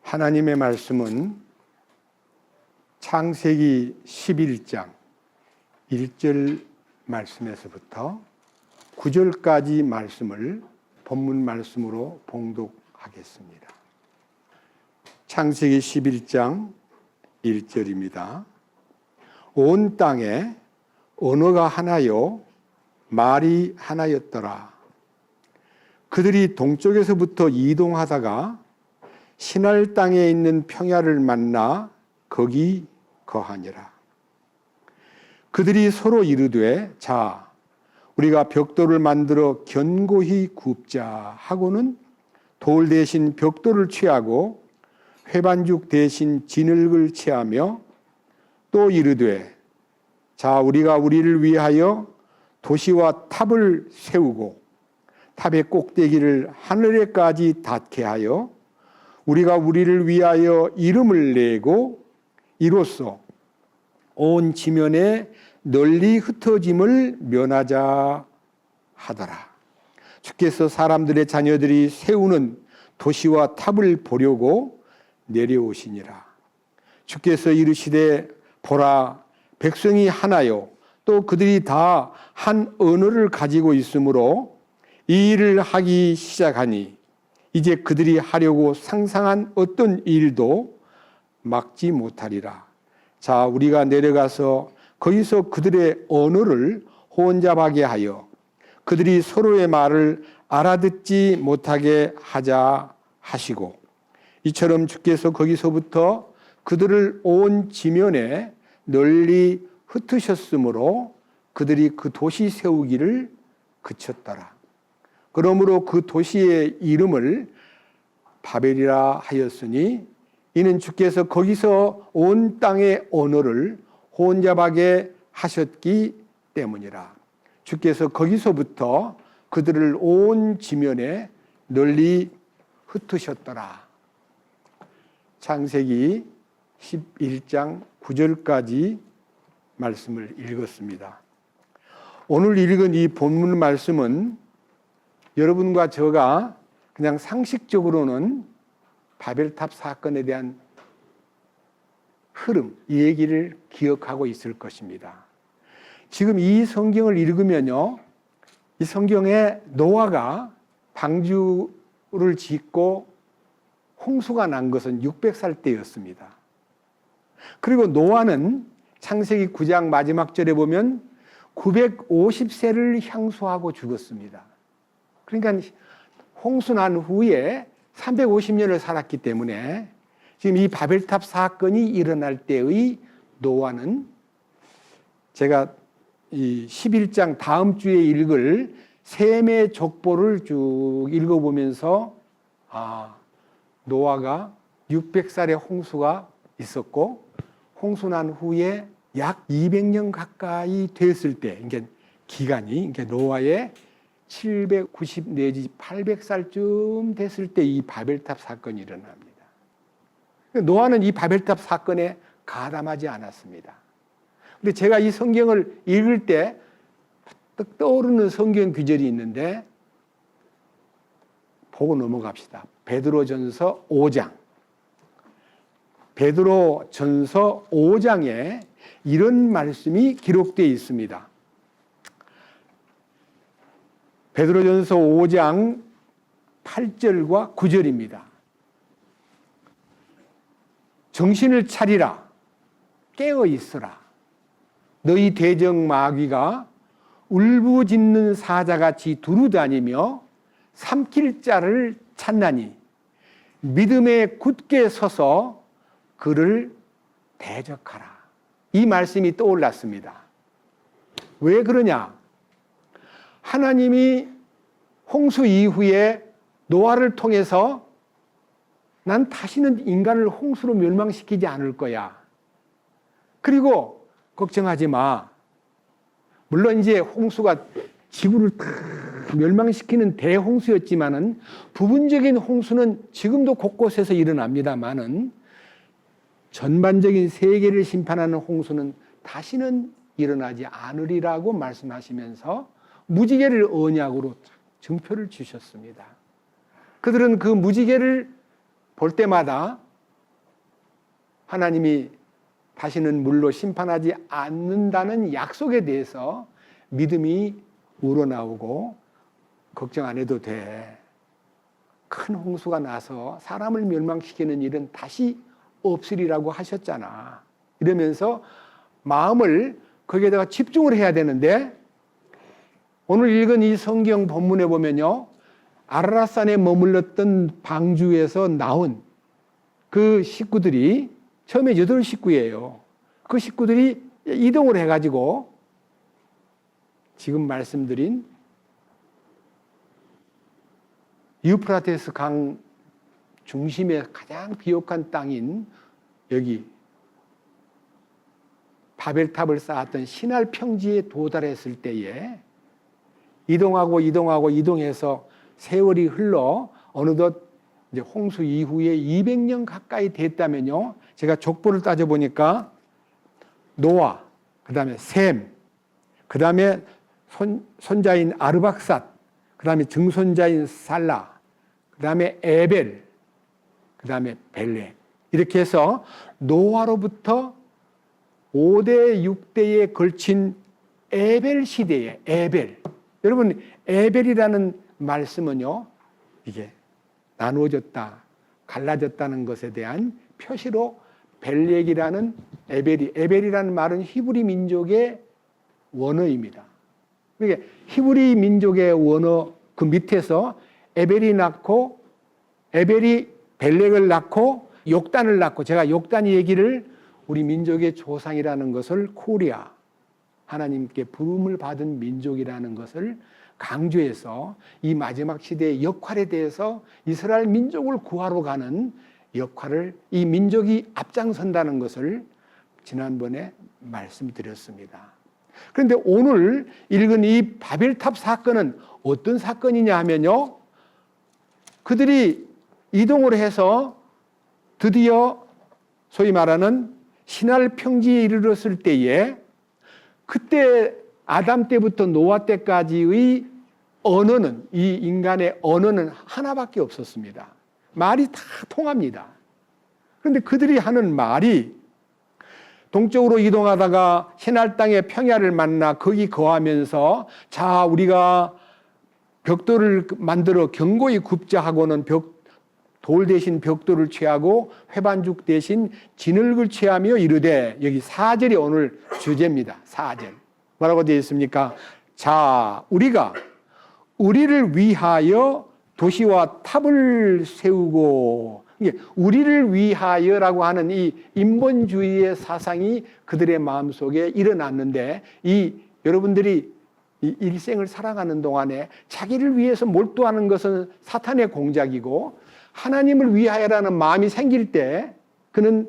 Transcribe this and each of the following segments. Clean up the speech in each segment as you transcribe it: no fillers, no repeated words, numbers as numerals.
하나님의 말씀은 창세기 11장 1절 말씀에서부터 9절까지 말씀을 본문 말씀으로 봉독하겠습니다. 창세기 11장 1절입니다. 온 땅에 언어가 하나요 말이 하나였더라. 그들이 동쪽에서부터 이동하다가 시날 땅에 있는 평야를 만나 거기 거하니라. 그들이 서로 이르되 자 우리가 벽돌을 만들어 견고히 굽자 하고는 돌 대신 벽돌을 취하고 회반죽 대신 진흙을 취하며 또 이르되 자 우리가 우리를 위하여 도시와 탑을 세우고 탑의 꼭대기를 하늘에까지 닿게 하여 우리가 우리를 위하여 이름을 내고 이로써 온 지면에 널리 흩어짐을 면하자 하더라. 주께서 사람들의 자녀들이 세우는 도시와 탑을 보려고 내려오시니라. 주께서 이르시되 보라 백성이 하나요 또 그들이 다 한 언어를 가지고 있으므로 이 일을 하기 시작하니 이제 그들이 하려고 상상한 어떤 일도 막지 못하리라. 자 우리가 내려가서 거기서 그들의 언어를 혼잡하게 하여 그들이 서로의 말을 알아듣지 못하게 하자 하시고 이처럼 주께서 거기서부터 그들을 온 지면에 널리 흩으셨으므로 그들이 그 도시 세우기를 그쳤더라. 그러므로 그 도시의 이름을 바벨이라 하였으니 이는 주께서 거기서 온 땅의 언어를 혼잡하게 하셨기 때문이라. 주께서 거기서부터 그들을 온 지면에 널리 흩으셨더라. 창세기 11장 9절까지 말씀을 읽었습니다. 오늘 읽은 이 본문 말씀은 여러분과 제가 그냥 상식적으로는 바벨탑 사건에 대한 흐름, 이 얘기를 기억하고 있을 것입니다. 지금 이 성경을 읽으면요, 이 성경에 노아가 방주를 짓고 홍수가 난 것은 600살 때였습니다. 그리고 노아는 창세기 9장 마지막 절에 보면 950세를 향수하고 죽었습니다. 그러니까 홍수 난 후에 350년을 살았기 때문에 지금 이 바벨탑 사건이 일어날 때의 노아는 제가 이 11장 다음 주에 읽을 셈의 족보를 쭉 읽어보면서 노아가 600살의 홍수가 있었고 홍수 난 후에 약 200년 가까이 됐을 때 그러니까 기간이 그러니까 노아의 790 내지 800살쯤 됐을 때 이 바벨탑 사건이 일어납니다. 노아는 이 바벨탑 사건에 가담하지 않았습니다. 근데 제가 이 성경을 읽을 때 떠오르는 성경 구절이 있는데 보고 넘어갑시다. 베드로전서 5장. 베드로전서 5장에 이런 말씀이 기록되어 있습니다. 베드로전서 5장 8절과 9절입니다. 정신을 차리라. 깨어 있으라. 너희 대적 마귀가 울부짖는 사자같이 두루다니며 삼킬 자를 찾나니 믿음에 굳게 서서 그를 대적하라. 이 말씀이 떠올랐습니다. 왜 그러냐? 하나님이 홍수 이후에 노아를 통해서 난 다시는 인간을 홍수로 멸망시키지 않을 거야. 그리고 걱정하지 마. 물론 이제 홍수가 지구를 다 멸망시키는 대홍수였지만은 부분적인 홍수는 지금도 곳곳에서 일어납니다만은 전반적인 세계를 심판하는 홍수는 다시는 일어나지 않으리라고 말씀하시면서 무지개를 언약으로 증표를 주셨습니다. 그들은 그 무지개를 볼 때마다 하나님이 다시는 물로 심판하지 않는다는 약속에 대해서 믿음이 우러나오고 걱정 안 해도 돼. 큰 홍수가 나서 사람을 멸망시키는 일은 다시 없으리라고 하셨잖아. 이러면서 마음을 거기에다가 집중을 해야 되는데, 오늘 읽은 이 성경 본문에 보면요, 아라랏산에 머물렀던 방주에서 나온 그 식구들이 처음에 8식구예요. 그 식구들이 이동을 해가지고 지금 말씀드린 유프라테스 강 중심의 가장 비옥한 땅인 여기 바벨탑을 쌓았던 시날 평지에 도달했을 때에 이동해서 세월이 흘러 어느덧 이제 홍수 이후에 200년 가까이 됐다면요. 제가 족보를 따져보니까 노아, 그 다음에 셈, 그 다음에 손자인 아르박삿, 그 다음에 증손자인 살라, 그 다음에 에벨, 그 다음에 벨레. 이렇게 해서 노아로부터 5대, 6대에 걸친 에벨 시대에 에벨. 여러분, 에벨이라는 말씀은요, 이게 나누어졌다, 갈라졌다는 것에 대한 표시로 벨렉이라는 에벨이라는 말은 히브리 민족의 원어입니다. 그러니까 히브리 민족의 원어 그 밑에서 에벨이 벨렉을 낳고 욕단을 낳고, 제가 욕단 얘기를 우리 민족의 조상이라는 것을 코리아, 하나님께 부름을 받은 민족이라는 것을 강조해서 이 마지막 시대의 역할에 대해서 이스라엘 민족을 구하러 가는 역할을 이 민족이 앞장선다는 것을 지난번에 말씀드렸습니다. 그런데 오늘 읽은 이 바벨탑 사건은 어떤 사건이냐 하면요, 그들이 이동을 해서 드디어 소위 말하는 시날 평지에 이르렀을 때에, 그때 아담 때부터 노아 때까지의 언어는, 이 인간의 언어는 하나밖에 없었습니다. 말이 다 통합니다. 그런데 그들이 하는 말이, 동쪽으로 이동하다가 시날 땅의 평야를 만나 거기 거하면서, 자, 우리가 벽돌을 만들어 견고히 굽자 하고는 돌 대신 벽돌을 취하고 회반죽 대신 진흙을 취하며 이르되, 여기 4절이 오늘 주제입니다. 4절. 뭐라고 되어 있습니까? 자, 우리를 위하여 도시와 탑을 세우고, 우리를 위하여라고 하는 이 인본주의의 사상이 그들의 마음속에 일어났는데, 여러분들이 이 일생을 살아가는 동안에 자기를 위해서 몰두하는 것은 사탄의 공작이고, 하나님을 위하여라는 마음이 생길 때 그는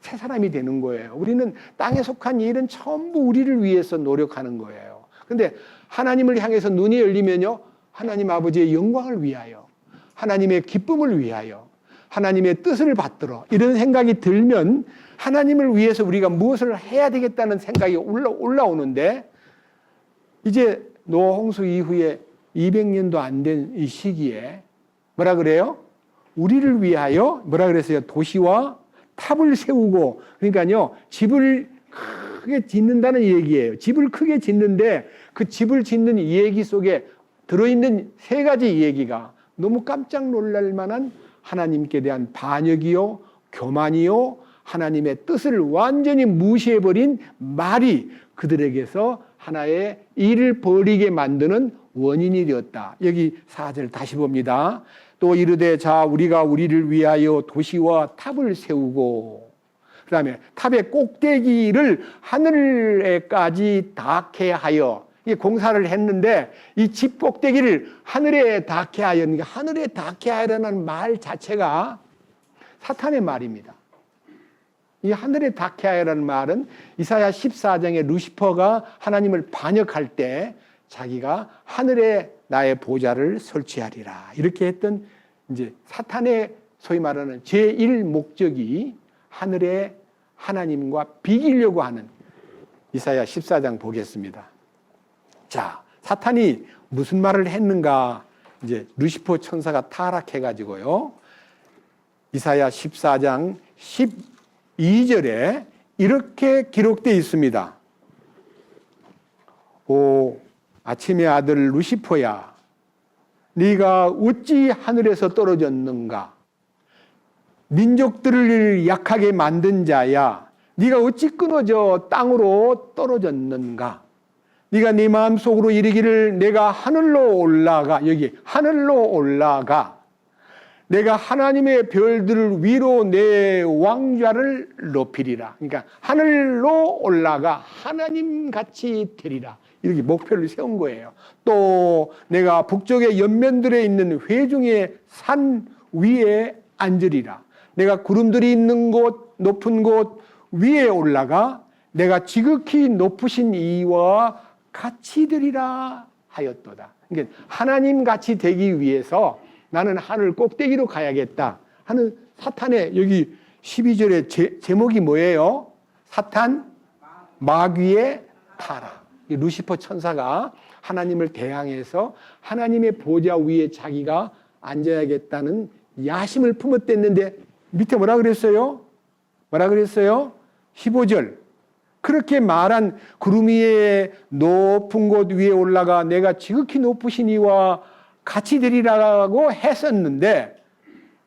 새 사람이 되는 거예요. 우리는 땅에 속한 일은 전부 우리를 위해서 노력하는 거예요. 그런데 하나님을 향해서 눈이 열리면요, 하나님 아버지의 영광을 위하여, 하나님의 기쁨을 위하여, 하나님의 뜻을 받들어, 이런 생각이 들면 하나님을 위해서 우리가 무엇을 해야 되겠다는 생각이 올라오는데, 이제 노아 홍수 이후에 200년도 안 된 이 시기에 뭐라 그래요? 우리를 위하여 뭐라 그랬어요? 도시와 탑을 세우고, 그러니까요, 집을 크게 짓는다는 얘기예요. 집을 크게 짓는데 그 집을 짓는 얘기 속에 들어있는 3가지 얘기가 너무 깜짝 놀랄 만한 하나님께 대한 반역이요, 교만이요, 하나님의 뜻을 완전히 무시해버린 말이 그들에게서 하나의 일을 벌이게 만드는 원인이 되었다. 여기 4절 다시 봅니다. 또 이르되, 자, 우리가 우리를 위하여 도시와 탑을 세우고, 그 다음에 탑의 꼭대기를 하늘에까지 닿게 하여, 이 공사를 했는데 이 집 꼭대기를 하늘에 닿게 하여, 하늘에 닿게 하여라는 말 자체가 사탄의 말입니다. 이 하늘에 닿게 하여라는 말은 이사야 14장에 루시퍼가 하나님을 반역할 때 자기가 하늘에 나의 보좌를 설치하리라, 이렇게 했던 이제 사탄의 소위 말하는 제1 목적이 하늘에 하나님과 비기려고 하는, 이사야 14장 보겠습니다. 자, 사탄이 무슨 말을 했는가? 이제 루시퍼 천사가 타락해가지고요, 이사야 14장 2절에 이렇게 기록되어 있습니다. 오 아침의 아들 루시퍼야, 네가 어찌 하늘에서 떨어졌는가? 민족들을 약하게 만든 자야, 네가 어찌 끊어져 땅으로 떨어졌는가? 네가 네 마음속으로 이르기를 내가 하늘로 올라가, 여기 하늘로 올라가 내가 하나님의 별들을 위로 내 왕좌를 높이리라. 그러니까 하늘로 올라가 하나님같이 되리라, 이렇게 목표를 세운 거예요. 또 내가 북쪽의 연면들에 있는 회중의 산 위에 앉으리라. 내가 구름들이 있는 곳, 높은 곳 위에 올라가 내가 지극히 높으신 이와 같이 되리라 하였도다. 그러니까 하나님같이 되기 위해서 나는 하늘 꼭대기로 가야겠다 하는 사탄의, 여기 12절의 제목이 뭐예요? 사탄 마귀의 타락. 루시퍼 천사가 하나님을 대항해서 하나님의 보좌 위에 자기가 앉아야겠다는 야심을 품었댔는데 밑에 뭐라 그랬어요? 뭐라 그랬어요? 15절. 그렇게 말한 구름 위에 높은 곳 위에 올라가 내가 지극히 높으신 이와 같이 되리라고 했었는데,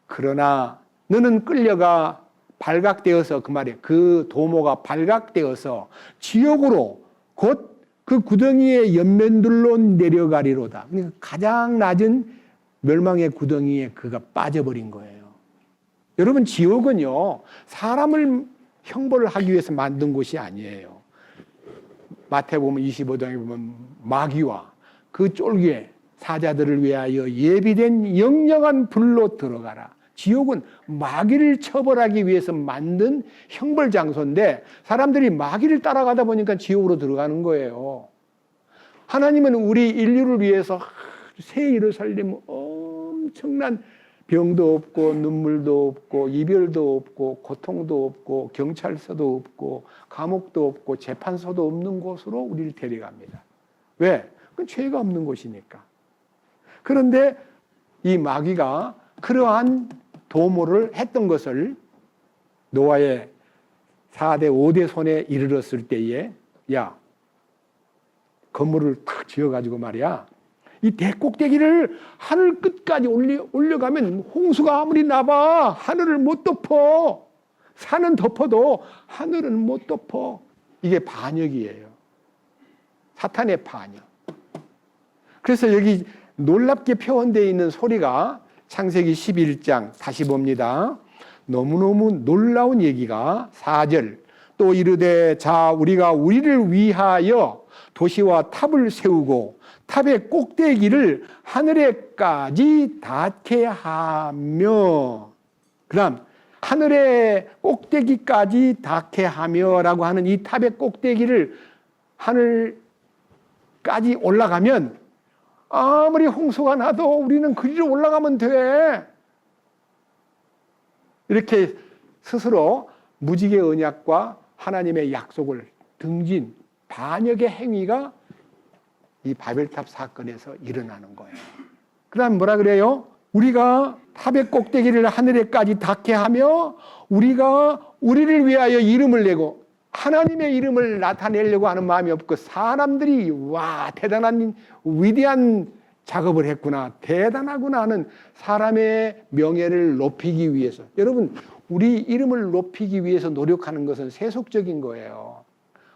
그러나 너는 끌려가 발각되어서, 그 말이에요. 그 도모가 발각되어서 지옥으로 곧 그 구덩이의 옆면들로 내려가리로다. 그러니까 가장 낮은 멸망의 구덩이에 그가 빠져버린 거예요. 여러분, 지옥은요 사람을 형벌을 하기 위해서 만든 곳이 아니에요. 마태복음 25장에 보면 마귀와 그 쫄기에 사자들을 위하여 예비된 영영한 불로 들어가라. 지옥은 마귀를 처벌하기 위해서 만든 형벌 장소인데 사람들이 마귀를 따라가다 보니까 지옥으로 들어가는 거예요. 하나님은 우리 인류를 위해서 새 일을 살리면 엄청난 병도 없고 눈물도 없고 이별도 없고 고통도 없고 경찰서도 없고 감옥도 없고 재판소도 없는 곳으로 우리를 데려갑니다. 왜? 그건 죄가 없는 곳이니까. 그런데 이 마귀가 그러한 도모를 했던 것을 노아의 4대 5대 손에 이르렀을 때에, 야, 건물을 탁 지어가지고 말이야, 이 대꼭대기를 하늘 끝까지 올려가면 홍수가 아무리 나봐 하늘을 못 덮어. 산은 덮어도 하늘은 못 덮어. 이게 반역이에요. 사탄의 반역. 그래서 여기 놀랍게 표현되어 있는 소리가 창세기 11장 다시 봅니다. 너무너무 놀라운 얘기가 4절. 또 이르되 자 우리가 우리를 위하여 도시와 탑을 세우고 탑의 꼭대기를 하늘에까지 닿게 하며, 그 다음 하늘의 꼭대기까지 닿게 하며 라고 하는 이 탑의 꼭대기를 하늘까지 올라가면 아무리 홍수가 나도 우리는 그리로 올라가면 돼. 이렇게 스스로 무지개 언약과 하나님의 약속을 등진 반역의 행위가 이 바벨탑 사건에서 일어나는 거예요. 그 다음 뭐라 그래요? 우리가 탑의 꼭대기를 하늘에까지 닿게 하며 우리가 우리를 위하여 이름을 내고, 하나님의 이름을 나타내려고 하는 마음이 없고 사람들이 와 대단한 위대한 작업을 했구나, 대단하구나 하는 사람의 명예를 높이기 위해서, 여러분 우리 이름을 높이기 위해서 노력하는 것은 세속적인 거예요.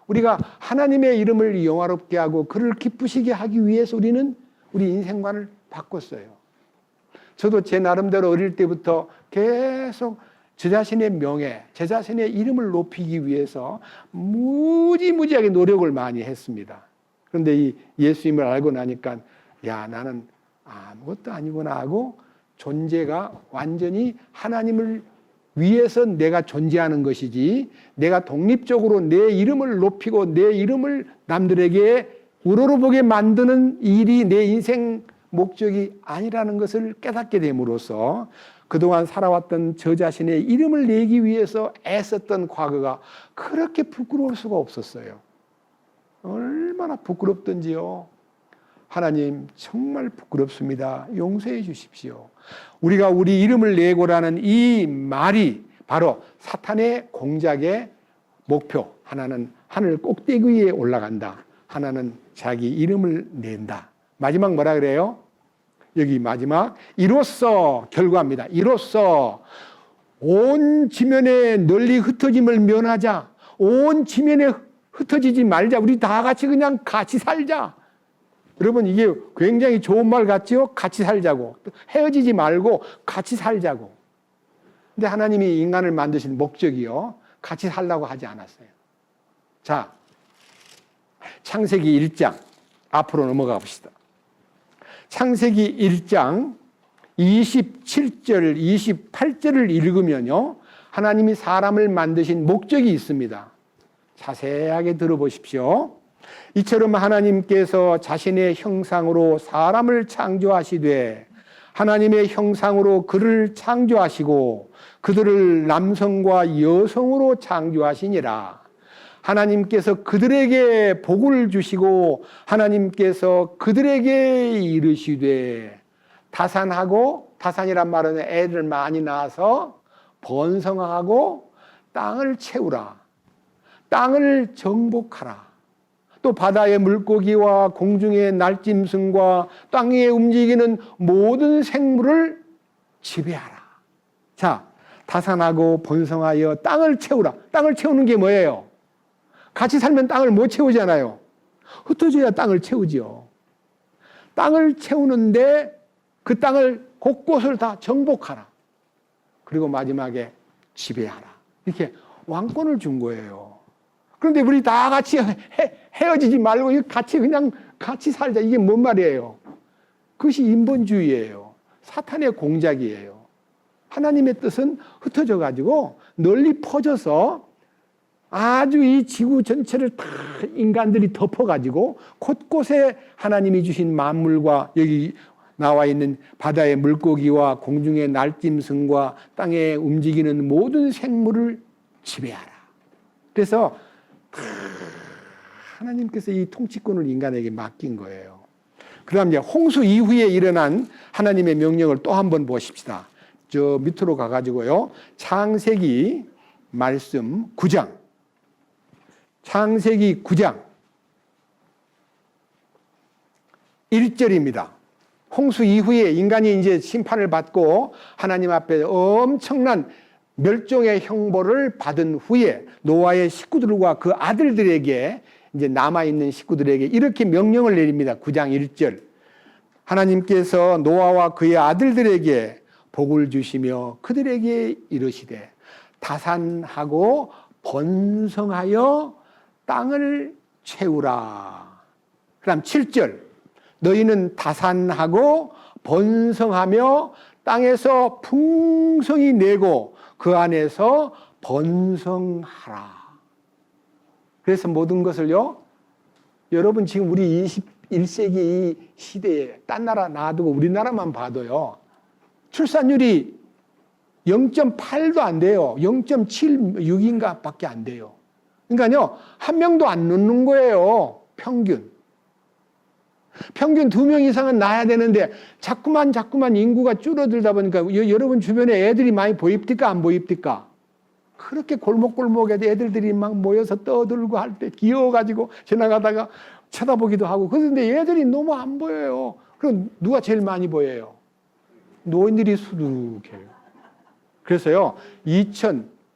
우리가 하나님의 이름을 영화롭게 하고 그를 기쁘시게 하기 위해서 우리는 우리 인생관을 바꿨어요. 저도 제 나름대로 어릴 때부터 계속 제 자신의 명예, 제 자신의 이름을 높이기 위해서 무지무지하게 노력을 많이 했습니다. 그런데 이 예수님을 알고 나니까 야, 나는 아무것도 아니구나 하고 존재가 완전히 하나님을 위해서 내가 존재하는 것이지, 내가 독립적으로 내 이름을 높이고 내 이름을 남들에게 우러러보게 만드는 일이 내 인생 목적이 아니라는 것을 깨닫게 됨으로써 그동안 살아왔던 저 자신의 이름을 내기 위해서 애썼던 과거가 그렇게 부끄러울 수가 없었어요. 얼마나 부끄럽던지요. 하나님 정말 부끄럽습니다. 용서해 주십시오. 우리가 우리 이름을 내고라는 이 말이 바로 사탄의 공작의 목표. 하나는 하늘 꼭대기 위에 올라간다. 하나는 자기 이름을 낸다. 마지막 뭐라 그래요? 여기 마지막 이로써 결과입니다. 이로써 온 지면에 널리 흩어짐을 면하자. 온 지면에 흩어지지 말자. 우리 다 같이 그냥 같이 살자. 여러분 이게 굉장히 좋은 말 같죠? 같이 살자고. 헤어지지 말고 같이 살자고. 근데 하나님이 인간을 만드신 목적이요. 같이 살라고 하지 않았어요. 자, 창세기 1장 앞으로 넘어가 봅시다. 창세기 1장 27절, 28절을 읽으면요. 하나님이 사람을 만드신 목적이 있습니다. 자세하게 들어보십시오. 이처럼 하나님께서 자신의 형상으로 사람을 창조하시되 하나님의 형상으로 그를 창조하시고 그들을 남성과 여성으로 창조하시니라. 하나님께서 그들에게 복을 주시고 하나님께서 그들에게 이르시되 다산하고, 다산이란 말은 애를 많이 낳아서 번성하고 땅을 채우라. 땅을 정복하라. 또 바다의 물고기와 공중의 날짐승과 땅 위에 움직이는 모든 생물을 지배하라. 자, 다산하고 번성하여 땅을 채우라. 땅을 채우는 게 뭐예요? 같이 살면 땅을 못 채우잖아요. 흩어져야 땅을 채우지요. 땅을 채우는데 그 땅을 곳곳을 다 정복하라. 그리고 마지막에 지배하라. 이렇게 왕권을 준 거예요. 그런데 우리 다 같이 헤어지지 말고 같이 그냥 같이 살자. 이게 뭔 말이에요? 그것이 인본주의예요. 사탄의 공작이에요. 하나님의 뜻은 흩어져 가지고 널리 퍼져서 아주 이 지구 전체를 다 인간들이 덮어가지고 곳곳에 하나님이 주신 만물과 여기 나와 있는 바다의 물고기와 공중의 날짐승과 땅에 움직이는 모든 생물을 지배하라. 그래서 하나님께서 이 통치권을 인간에게 맡긴 거예요. 그 다음 이제 홍수 이후에 일어난 하나님의 명령을 또 한번 보십시다. 저 밑으로 가가지고요. 창세기 말씀 9장. 창세기 9장 1절입니다. 홍수 이후에 인간이 이제 심판을 받고 하나님 앞에 엄청난 멸종의 형벌을 받은 후에 노아의 식구들과 그 아들들에게 이제 남아있는 식구들에게 이렇게 명령을 내립니다. 9장 1절. 하나님께서 노아와 그의 아들들에게 복을 주시며 그들에게 이르시되 다산하고 번성하여 땅을 채우라. 그 다음 7절. 너희는 다산하고 번성하며 땅에서 풍성히 내고 그 안에서 번성하라. 그래서 모든 것을요, 여러분 지금 우리 21세기 이 시대에 딴 나라 놔두고 우리나라만 봐도요, 출산율이 0.8도 안 돼요. 0.76인가 밖에 안 돼요. 그러니까요, 한 명도 안 넣는 거예요. 평균 2명 이상은 낳아야 되는데 자꾸만 인구가 줄어들다 보니까 여러분 주변에 애들이 많이 보입니까? 안 보입니까? 그렇게 골목골목에 애들들이 막 모여서 떠들고 할 때 귀여워가지고 지나가다가 쳐다보기도 하고 그런데 애들이 너무 안 보여요. 그럼 누가 제일 많이 보여요? 노인들이 수두룩해요. 그래서요,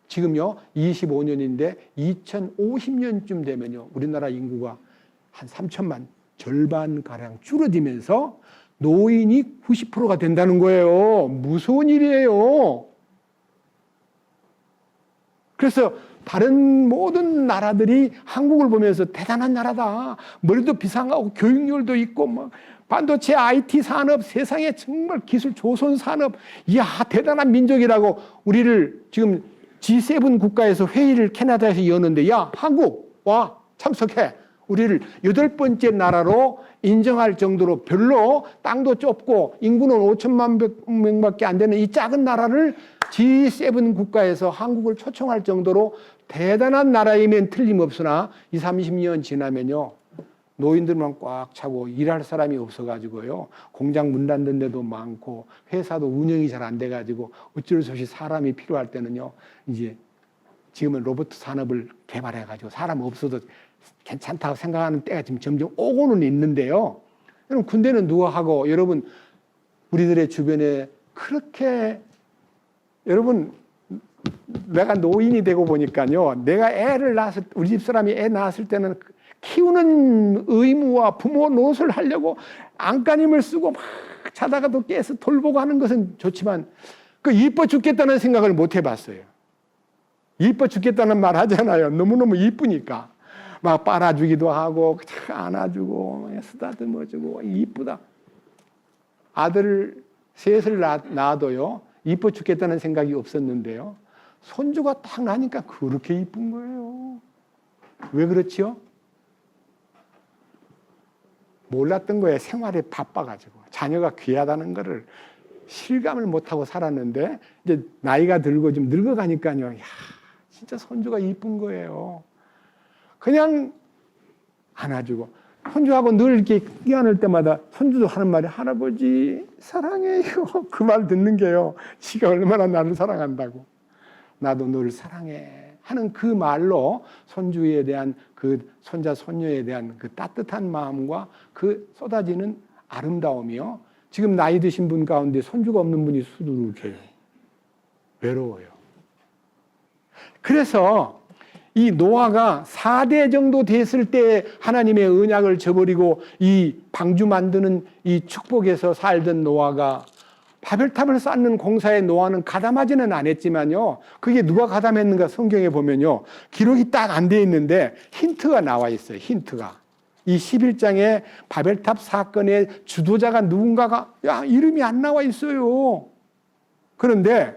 지금요 25년인데 2050년쯤 되면요 우리나라 인구가 한 3천만 절반가량 줄어들면서 노인이 90%가 된다는 거예요. 무서운 일이에요. 그래서 다른 모든 나라들이 한국을 보면서 대단한 나라다. 머리도 비상하고 교육열도 있고 뭐 반도체 IT 산업 세상에 정말 기술 조선 산업 이야 대단한 민족이라고 우리를 지금 G7 국가에서 회의를 캐나다에서 여는데 야 한국 와 참석해. 우리를 8번째 나라로 인정할 정도로 별로 땅도 좁고 인구는 5천만 명밖에 안 되는 이 작은 나라를 G7 국가에서 한국을 초청할 정도로 대단한 나라이면 틀림없으나 20, 30년 지나면요 노인들만 꽉 차고 일할 사람이 없어가지고요. 공장 문 닫는 데도 많고 회사도 운영이 잘 안 돼가지고 어쩔 수 없이 사람이 필요할 때는요. 이제 지금은 로봇 산업을 개발해가지고 사람 없어도 괜찮다고 생각하는 때가 지금 점점 오고는 있는데요. 여러분 군대는 누가 하고 여러분 우리들의 주변에 그렇게 여러분 내가 노인이 되고 보니까요. 내가 애를 낳았을 우리 집 사람이 애 낳았을 때는 키우는 의무와 부모 노릇을 하려고 안간힘을 쓰고 막 자다가도 깨서 돌보고 하는 것은 좋지만 그 이뻐 죽겠다는 생각을 못 해봤어요. 이뻐 죽겠다는 말 하잖아요. 너무너무 이쁘니까 막 빨아주기도 하고 안아주고 쓰다듬어주고 이쁘다. 아들 셋을 낳아도요. 이뻐 죽겠다는 생각이 없었는데요. 손주가 딱 나니까 그렇게 이쁜 거예요. 왜 그렇지요? 몰랐던 거예요. 생활에 바빠가지고 자녀가 귀하다는 거를 실감을 못하고 살았는데 이제 나이가 들고 좀 늙어가니까요. 야, 진짜 손주가 이쁜 거예요. 그냥 안아주고 손주하고 늘 이렇게 끼안을 때마다 손주도 하는 말이 할아버지 사랑해요. 그 말 듣는 게요. 지가 얼마나 나를 사랑한다고. 나도 널 사랑해 하는 그 말로 손주에 대한 그 손자 손녀에 대한 그 따뜻한 마음과 그 쏟아지는 아름다움이요. 지금 나이 드신 분 가운데 손주가 없는 분이 수두룩해요. 외로워요. 그래서 이 노아가 4대 정도 됐을 때 하나님의 언약을 저버리고 이 방주 만드는 이 축복에서 살던 노아가 바벨탑을 쌓는 공사에 노아는 가담하지는 않았지만요. 그게 누가 가담했는가 성경에 보면요. 기록이 딱 안 돼 있는데 힌트가 나와 있어요. 힌트가. 이 11장에 바벨탑 사건의 주도자가 누군가가 이름이 안 나와 있어요. 그런데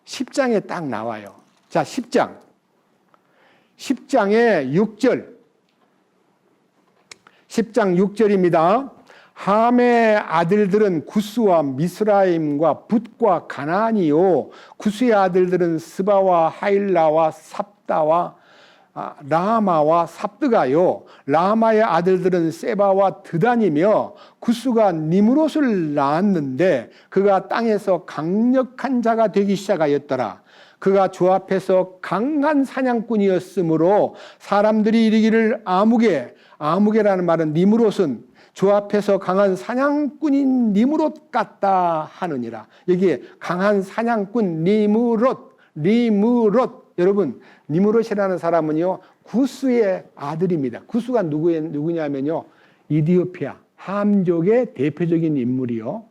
10장에 딱 나와요. 자, 10장의 6절. 10장 6절입니다. 함의 아들들은 구스와 미스라임과 붓과 가나안이요. 구스의 아들들은 스바와 하일라와 삽다와 라마와 삽드가요. 라마의 아들들은 세바와 드단이며 구스가 니므롯을 낳았는데 그가 땅에서 강력한 자가 되기 시작하였더라. 그가 주 앞에서 강한 사냥꾼이었으므로 사람들이 이르기를 아무개라는 말은 니므롯은 주 앞에서 강한 사냥꾼인 니므롯 같다 하느니라. 여기에 강한 사냥꾼 니므롯. 여러분 니므롯이라는 사람은요 구스의 아들입니다. 구스가 누구냐면요 이디오피아 함족의 대표적인 인물이요.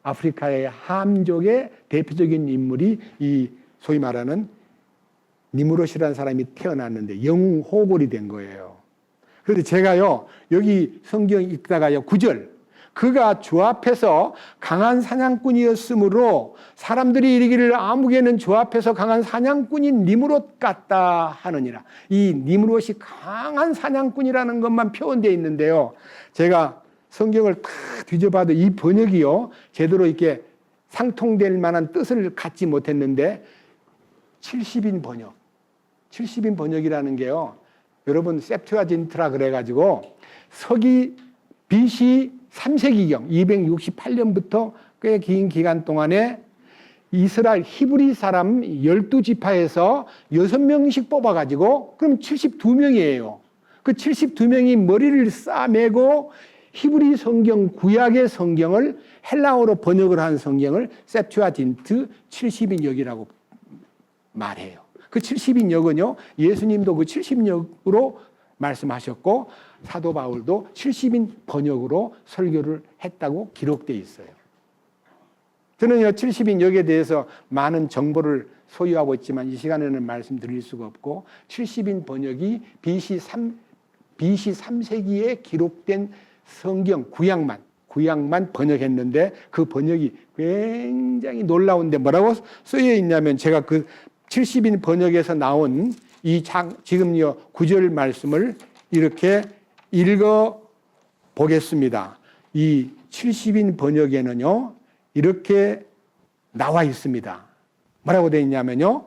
아프리카의 함족의 대표적인 인물이 이 소위 말하는 니므롯이라는 사람이 태어났는데 영웅 호골이 된 거예요. 그런데 제가요 여기 성경 읽다가요 9절 그가 주 앞에서 강한 사냥꾼이었으므로 사람들이 이르기를 아무개는 주 앞에서 강한 사냥꾼인 니므롯 같다 하느니라. 이 니므롯이 강한 사냥꾼이라는 것만 표현되어 있는데요. 제가 성경을 다 뒤져봐도 이 번역이요 제대로 이렇게 상통될 만한 뜻을 갖지 못했는데 70인 번역이라는 게요. 여러분 셉투아진트라 그래가지고 서기 BC 3세기경 268년부터 꽤 긴 기간 동안에 이스라엘 히브리 사람 12지파에서 6명씩 뽑아가지고 그럼 72명이에요. 그 72명이 머리를 싸매고 히브리 성경 구약의 성경을 헬라어로 번역을 한 성경을 셉투아진트 70인역이라고 말해요. 그 70인역은요 예수님도 그 70인역으로 말씀하셨고 사도 바울도 70인 번역으로 설교를 했다고 기록되어 있어요. 저는요 70인역에 대해서 많은 정보를 소유하고 있지만 이 시간에는 말씀드릴 수가 없고 70인 번역이 BC 3세기에 기록된 성경 구약만 번역했는데 그 번역이 굉장히 놀라운데 뭐라고 쓰여 있냐면 제가 그 70인 번역에서 나온 이 지금요 9절 말씀을 이렇게 읽어 보겠습니다. 이 70인 번역에는요 이렇게 나와 있습니다. 뭐라고 되어 있냐면요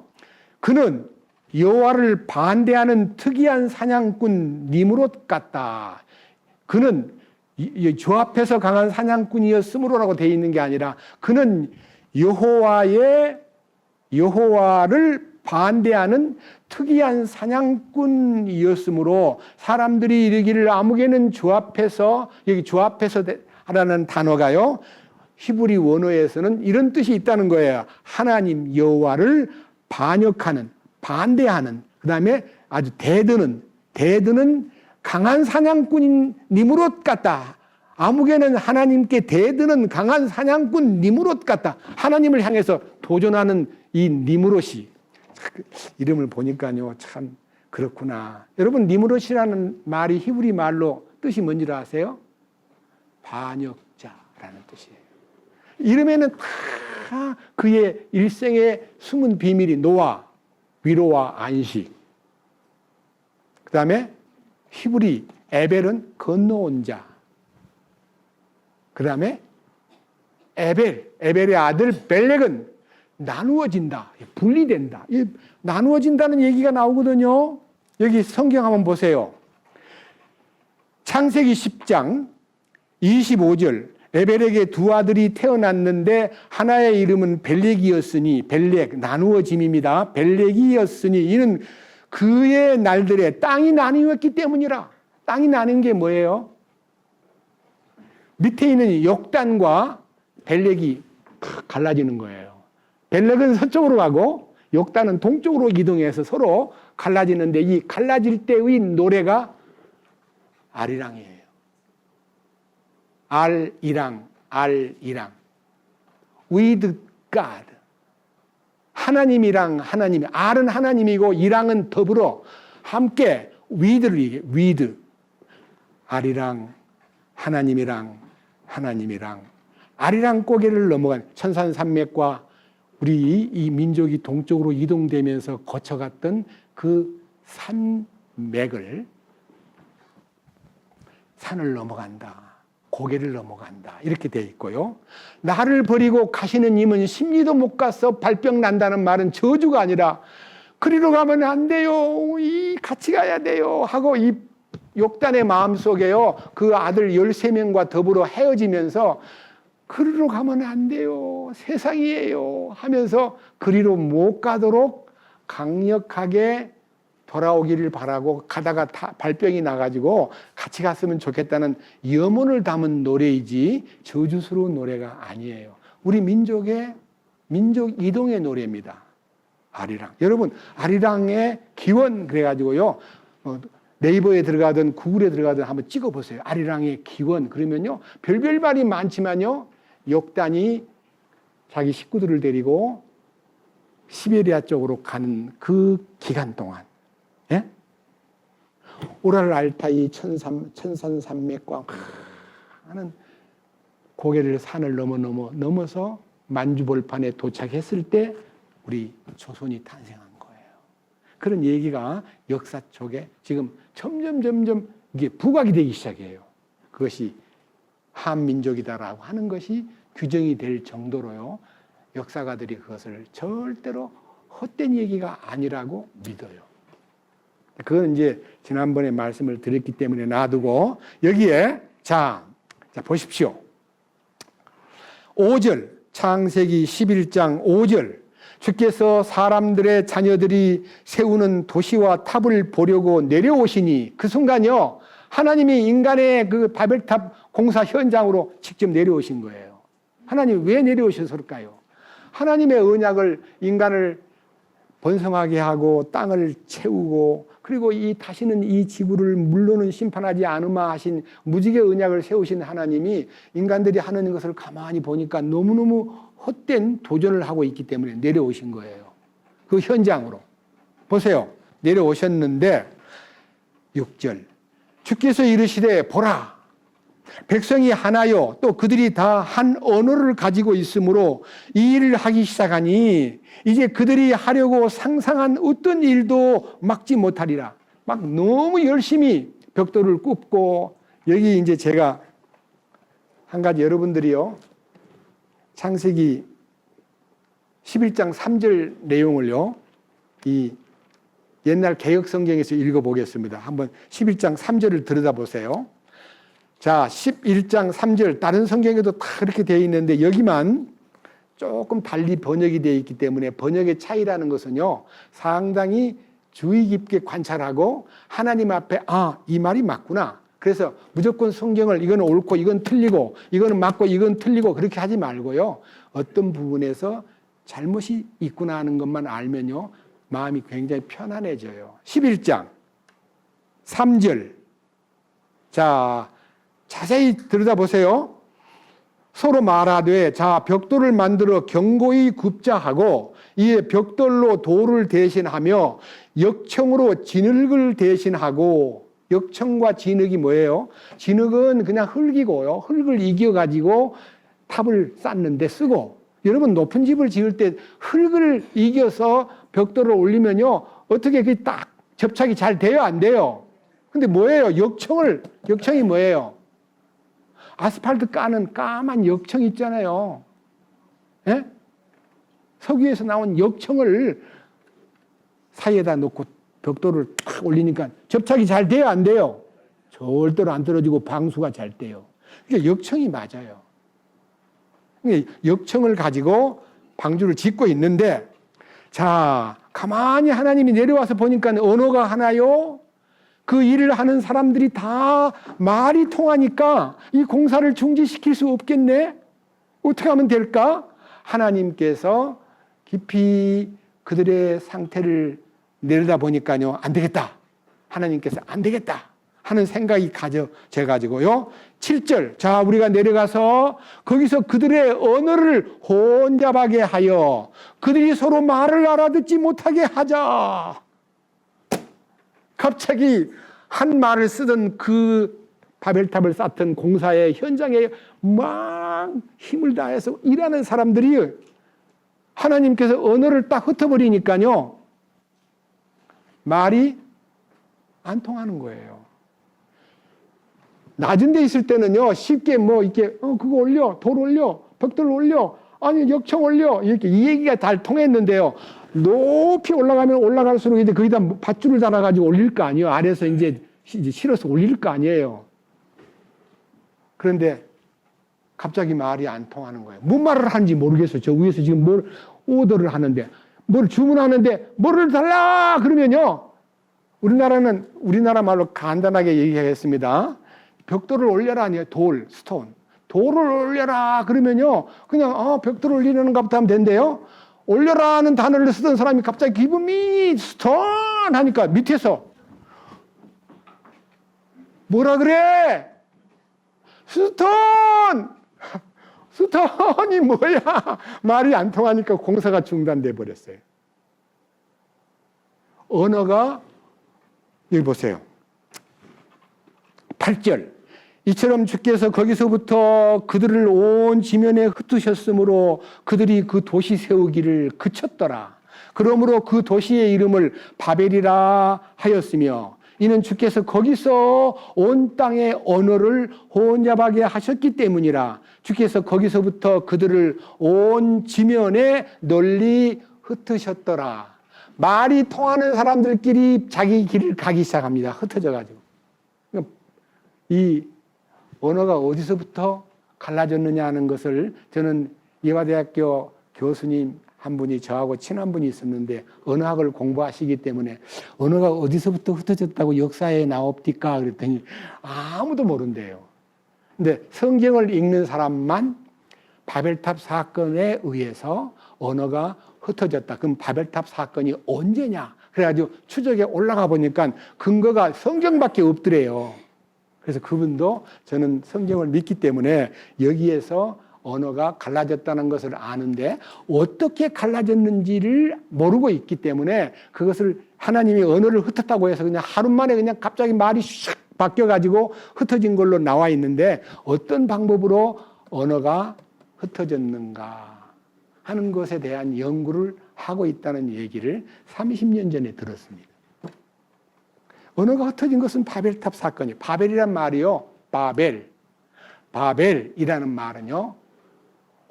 그는 여호와를 반대하는 특이한 사냥꾼 니므롯 같다. 그는 주 앞에서 강한 사냥꾼이었으므로라고 되어 있는 게 아니라 그는 여호와를 반대하는 특이한 사냥꾼이었으므로 사람들이 이르기를 아무개는 주 앞에서, 여기 주 앞에서 하라는 단어가요, 히브리 원어에서는 이런 뜻이 있다는 거예요. 하나님 여호와를 반역하는, 반대하는, 그 다음에 아주 대드는 강한 사냥꾼인 니므롯 같다. 아무개는 하나님께 대드는 강한 사냥꾼 니므롯 같다. 하나님을 향해서 도전하는 이 니므롯이, 이름을 보니까요 참 그렇구나. 여러분, 니므롯이라는 말이 히브리 말로 뜻이 뭔지 아세요? 반역자라는 뜻이에요. 이름에는 다 그의 일생의 숨은 비밀이 노아, 위로와 안식, 그 다음에 히브리 에벨은 건너온 자, 그 다음에 에벨의 아들 벨렉은 나누어진다, 분리된다. 나누어진다는 얘기가 나오거든요. 여기 성경 한번 보세요. 창세기 10장 25절, 에벨에게 두 아들이 태어났는데 하나의 이름은 벨렉이었으니, 벨렉 나누어짐입니다. 벨렉이었으니 이는 그의 날들에 땅이 나뉘었기 때문이라. 땅이 나눈 게 뭐예요? 밑에 있는 욕단과 벨렉이 갈라지는 거예요. 벨렉은 서쪽으로 가고 욕단은 동쪽으로 이동해서 서로 갈라지는데, 이 갈라질 때의 노래가 아리랑이에요. 알이랑, 알이랑. With God. 하나님이랑 하나님이, 알은 하나님이고 이랑은 더불어 함께 with를 얘기해요. with. 알이랑 하나님이랑 하나님이랑. 아리랑 고개를 넘어간 천산산맥과 우리 이 민족이 동쪽으로 이동되면서 거쳐갔던 그 산맥을, 산을 넘어간다, 고개를 넘어간다, 이렇게 되어 있고요. 나를 버리고 가시는 님은 십리도 못 가서 발병 난다는 말은 저주가 아니라 그리로 가면 안 돼요, 같이 가야 돼요 하고 이 욕단의 마음속에요, 그 아들 13명과 더불어 헤어지면서 그리로 가면 안 돼요, 세상이에요 하면서 그리로 못 가도록 강력하게 돌아오기를 바라고 가다가 발병이 나가지고 같이 갔으면 좋겠다는 염원을 담은 노래이지 저주스러운 노래가 아니에요. 우리 민족의 민족 이동의 노래입니다. 아리랑. 여러분, 아리랑의 기원 그래가지고요, 네이버에 들어가든 구글에 들어가든 한번 찍어보세요. 아리랑의 기원. 그러면요 별별 말이 많지만요, 욕단이 자기 식구들을 데리고 시베리아 쪽으로 가는 그 기간 동안, 예? 오랄 알타이 천산산맥과 하는 고개를 산을 넘어서 만주벌판에 도착했을 때 우리 조선이 탄생한 거예요. 그런 얘기가 역사 속에 지금 점점 이게 부각이 되기 시작해요. 그것이 한민족이다라고 하는 것이 규정이 될 정도로요, 역사가들이 그것을 절대로 헛된 얘기가 아니라고 믿어요. 그건 이제 지난번에 말씀을 드렸기 때문에 놔두고, 여기에 자 보십시오. 5절, 창세기 11장 5절, 주께서 사람들의 자녀들이 세우는 도시와 탑을 보려고 내려오시니, 그 순간요 하나님이 인간의 그 바벨탑 공사 현장으로 직접 내려오신 거예요. 하나님 왜 내려오셨을까요? 하나님의 언약을, 인간을 번성하게 하고 땅을 채우고, 그리고 다시는 이 지구를 물로는 심판하지 않으마 하신 무지개 언약을 세우신 하나님이 인간들이 하는 것을 가만히 보니까 너무너무 헛된 도전을 하고 있기 때문에 내려오신 거예요. 그 현장으로. 보세요. 내려오셨는데 6절, 주께서 이르시되 보라, 백성이 하나요 또 그들이 다 한 언어를 가지고 있으므로 이 일을 하기 시작하니 이제 그들이 하려고 상상한 어떤 일도 막지 못하리라. 막 너무 열심히 벽돌을 굽고, 여기 이제 제가 한 가지, 여러분들이요 창세기 11장 3절 내용을요, 이 옛날 개역 성경에서 읽어보겠습니다. 한번 11장 3절을 들여다보세요. 자, 11장 3절 다른 성경에도 다 그렇게 되어 있는데 여기만 조금 달리 번역이 되어 있기 때문에 번역의 차이라는 것은요, 상당히 주의 깊게 관찰하고 하나님 앞에 이 말이 맞구나. 그래서 무조건 성경을 이건 옳고 이건 틀리고 이거는 맞고 이건 틀리고 그렇게 하지 말고요. 어떤 부분에서 잘못이 있구나 하는 것만 알면요, 마음이 굉장히 편안해져요. 11장 3절. 자, 자세히 들여다보세요. 서로 말하되 자 벽돌을 만들어 견고히 굽자 하고 이에 벽돌로 돌을 대신하며 역청으로 진흙을 대신하고. 역청과 진흙이 뭐예요? 진흙은 그냥 흙이고요. 흙을 이겨가지고 탑을 쌓는데 쓰고, 여러분 높은 집을 지을 때 흙을 이겨서 벽돌을 올리면요, 어떻게 그게 딱 접착이 잘 돼요? 안 돼요? 근데 뭐예요? 역청이 뭐예요? 아스팔트 까는 까만 역청 있잖아요. 예? 석유에서 나온 역청을 사이에다 놓고 벽돌을 탁 올리니까 접착이 잘 돼요? 안 돼요? 절대로 안 떨어지고 방수가 잘 돼요. 그러니까 역청이 맞아요. 역청을 가지고 방주를 짓고 있는데, 자, 가만히 하나님이 내려와서 보니까 언어가 하나요? 그 일을 하는 사람들이 다 말이 통하니까 이 공사를 중지시킬 수 없겠네? 어떻게 하면 될까? 하나님께서 깊이 그들의 상태를 내려다 보니까요, 안 되겠다. 하나님께서 안 되겠다 하는 생각이 가져져가지고요. 7절. 자, 우리가 내려가서 거기서 그들의 언어를 혼잡하게 하여 그들이 서로 말을 알아듣지 못하게 하자. 갑자기 한 말을 쓰던 그 바벨탑을 쌓던 공사의 현장에 막 힘을 다해서 일하는 사람들이 하나님께서 언어를 딱 흩어버리니까요, 말이 안 통하는 거예요. 낮은 데 있을 때는요, 쉽게 이렇게, 그거 올려, 돌 올려, 벽돌 올려, 아니, 역청 올려, 이렇게 이 얘기가 잘 통했는데요. 높이 올라가면 올라갈수록 이제 거기다 밧줄을 달아가지고 올릴 거 아니에요. 아래에서 이제 실어서 올릴 거 아니에요. 그런데 갑자기 말이 안 통하는 거예요. 뭔 말을 하는지 모르겠어요. 저 위에서 지금 뭘 오더를 하는데, 뭘 주문하는데, 뭐를 달라! 그러면요, 우리나라 말로 간단하게 얘기하겠습니다. 벽돌을 올려라, 아니에요. 스톤. 돌을 올려라! 그러면요, 그냥, 벽돌을 올리는가 보다 하면 된대요. 올려라는 단어를 쓰던 사람이 갑자기 기분이 스톤! 하니까 밑에서 뭐라 그래? 스톤! 스톤이 뭐야? 말이 안 통하니까 공사가 중단돼 버렸어요. 언어가, 여기 보세요. 8절. 이처럼 주께서 거기서부터 그들을 온 지면에 흩으셨으므로 그들이 그 도시 세우기를 그쳤더라. 그러므로 그 도시의 이름을 바벨이라 하였으며, 이는 주께서 거기서 온 땅의 언어를 혼잡하게 하셨기 때문이라. 주께서 거기서부터 그들을 온 지면에 널리 흩으셨더라. 말이 통하는 사람들끼리 자기 길을 가기 시작합니다. 흩어져가지고. 이 언어가 어디서부터 갈라졌느냐 하는 것을, 저는 예화대학교 교수님 한 분이 저하고 친한 분이 있었는데 언어학을 공부하시기 때문에 언어가 어디서부터 흩어졌다고 역사에 나옵니까? 그랬더니 아무도 모른대요. 근데 성경을 읽는 사람만 바벨탑 사건에 의해서 언어가 흩어졌다. 그럼 바벨탑 사건이 언제냐? 그래가지고 추적에 올라가 보니까 근거가 성경밖에 없더래요. 그래서 그분도 저는 성경을 믿기 때문에 여기에서 언어가 갈라졌다는 것을 아는데 어떻게 갈라졌는지를 모르고 있기 때문에 그것을 하나님이 언어를 흩었다고 해서 그냥 하루 만에 그냥 갑자기 말이 샥 바뀌어가지고 흩어진 걸로 나와 있는데, 어떤 방법으로 언어가 흩어졌는가 하는 것에 대한 연구를 하고 있다는 얘기를 30년 전에 들었습니다. 언어가 흩어진 것은 바벨탑 사건이에요. 바벨이란 말이요, 바벨이라는 말은요,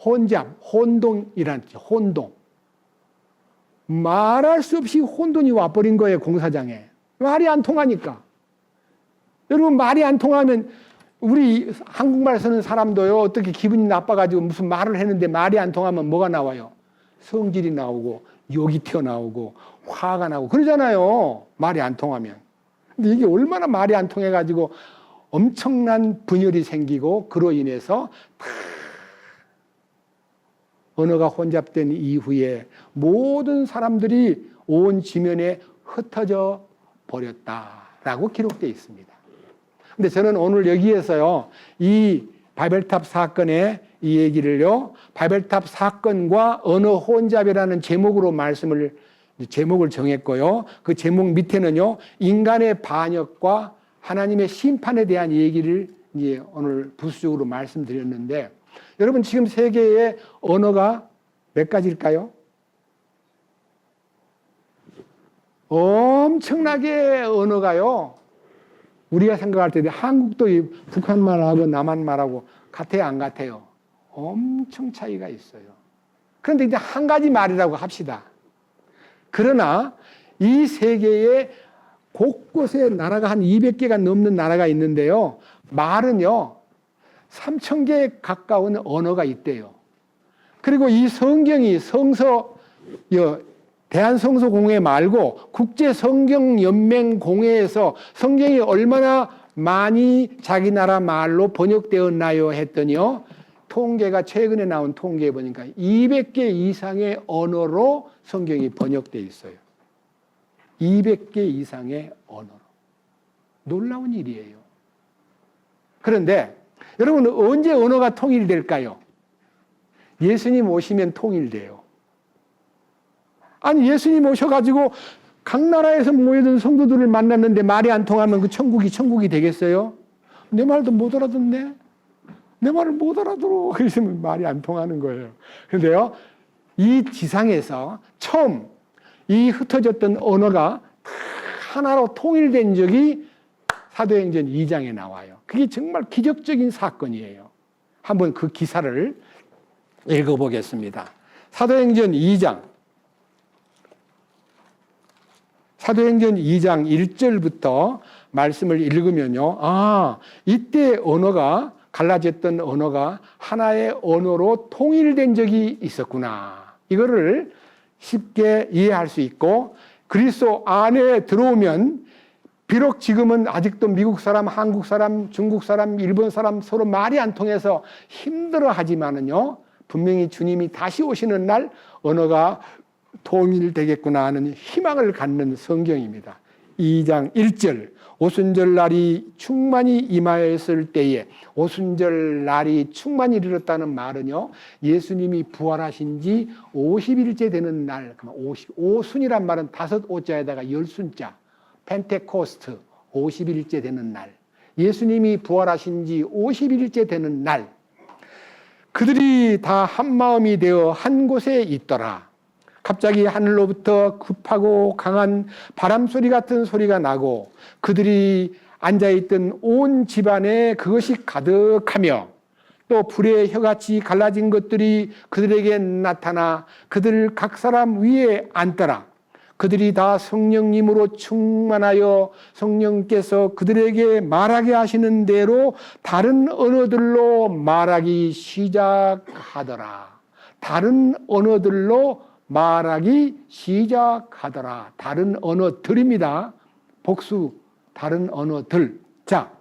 혼잡, 혼동이라는 뜻이에요. 혼동. 말할 수 없이 혼돈이 와버린 거예요, 공사장에. 말이 안 통하니까. 여러분, 말이 안 통하면 우리 한국말 쓰는 사람도요, 어떻게 기분이 나빠가지고 무슨 말을 했는데 말이 안 통하면 뭐가 나와요? 성질이 나오고, 욕이 튀어나오고, 화가 나고, 그러잖아요. 말이 안 통하면. 근데 이게 얼마나 말이 안 통해가지고 엄청난 분열이 생기고, 그로 인해서 언어가 혼잡된 이후에 모든 사람들이 온 지면에 흩어져 버렸다라고 기록되어 있습니다. 근데 저는 오늘 여기에서요, 이 바벨탑 사건의 이 얘기를요, 바벨탑 사건과 언어 혼잡이라는 제목으로 제목을 정했고요. 그 제목 밑에는요, 인간의 반역과 하나님의 심판에 대한 얘기를 이제 오늘 부수적으로 말씀드렸는데, 여러분 지금 세계의 언어가 몇 가지일까요? 엄청나게 언어가요. 우리가 생각할 때 한국도 북한말하고 남한말하고 같아요, 안 같아요? 엄청 차이가 있어요. 그런데 이제 한 가지 말이라고 합시다. 그러나 이 세계에 곳곳에 나라가 한 200개가 넘는 나라가 있는데요. 말은요, 3,000개 가까운 언어가 있대요. 그리고 이 성경이 대한성서공회 말고 국제성경연맹공회에서 성경이 얼마나 많이 자기 나라 말로 번역되었나요? 했더니요, 통계가 최근에 나온 통계에 보니까 200개 이상의 언어로 성경이 번역되어 있어요. 200개 이상의 언어로. 놀라운 일이에요. 그런데 여러분, 언제 언어가 통일될까요? 예수님 오시면 통일돼요. 아니, 예수님 오셔가지고 각 나라에서 모여든 성도들을 만났는데 말이 안 통하면 그 천국이 되겠어요? 내 말도 못 알아듣네? 내 말을 못 알아들어. 그래서 말이 안 통하는 거예요. 그런데요, 이 지상에서 처음 이 흩어졌던 언어가 하나로 통일된 적이 사도행전 2장에 나와요. 그게 정말 기적적인 사건이에요. 한번 그 기사를 읽어보겠습니다. 사도행전 2장 1절부터 말씀을 읽으면요, 이때 언어가 갈라졌던 언어가 하나의 언어로 통일된 적이 있었구나. 이거를 쉽게 이해할 수 있고, 그리스도 안에 들어오면 비록 지금은 아직도 미국 사람, 한국 사람, 중국 사람, 일본 사람 서로 말이 안 통해서 힘들어하지만은요, 분명히 주님이 다시 오시는 날 언어가 통일되겠구나 하는 희망을 갖는 성경입니다. 2장 1절, 오순절 날이 충만히 임하였을 때에, 오순절 날이 충만히 이르렀다는 말은요, 예수님이 부활하신 지 50일째 되는 날, 오순이란 말은 5오자에다가 10순자, 펜테코스트, 50일째 되는 날, 예수님이 부활하신 지 50일째 되는 날, 그들이 다 한마음이 되어 한 곳에 있더라. 갑자기 하늘로부터 급하고 강한 바람소리 같은 소리가 나고, 그들이 앉아있던 온 집안에 그것이 가득하며, 또 불의 혀같이 갈라진 것들이 그들에게 나타나 그들 각 사람 위에 앉더라. 그들이 다 성령님으로 충만하여 성령께서 그들에게 말하게 하시는 대로 다른 언어들로 말하기 시작하더라. 다른 언어들로 말하기 시작하더라. 다른 언어들입니다. 복수, 다른 언어들. 자,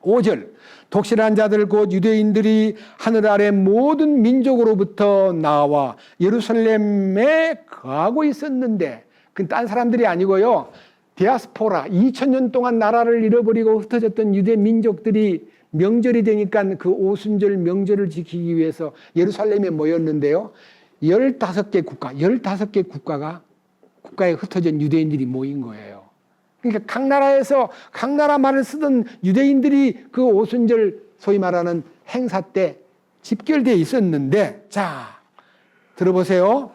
5절. 독실한 자들 곧 유대인들이 하늘 아래 모든 민족으로부터 나와 예루살렘에 거하고 있었는데, 그건 딴 사람들이 아니고요, 디아스포라, 2000년 동안 나라를 잃어버리고 흩어졌던 유대 민족들이 명절이 되니까 그 오순절 명절을 지키기 위해서 예루살렘에 모였는데요, 15개 국가에 흩어진 유대인들이 모인 거예요. 그러니까 각 나라에서 각 나라 말을 쓰던 유대인들이 그 오순절, 소위 말하는 행사 때 집결되어 있었는데, 자, 들어보세요.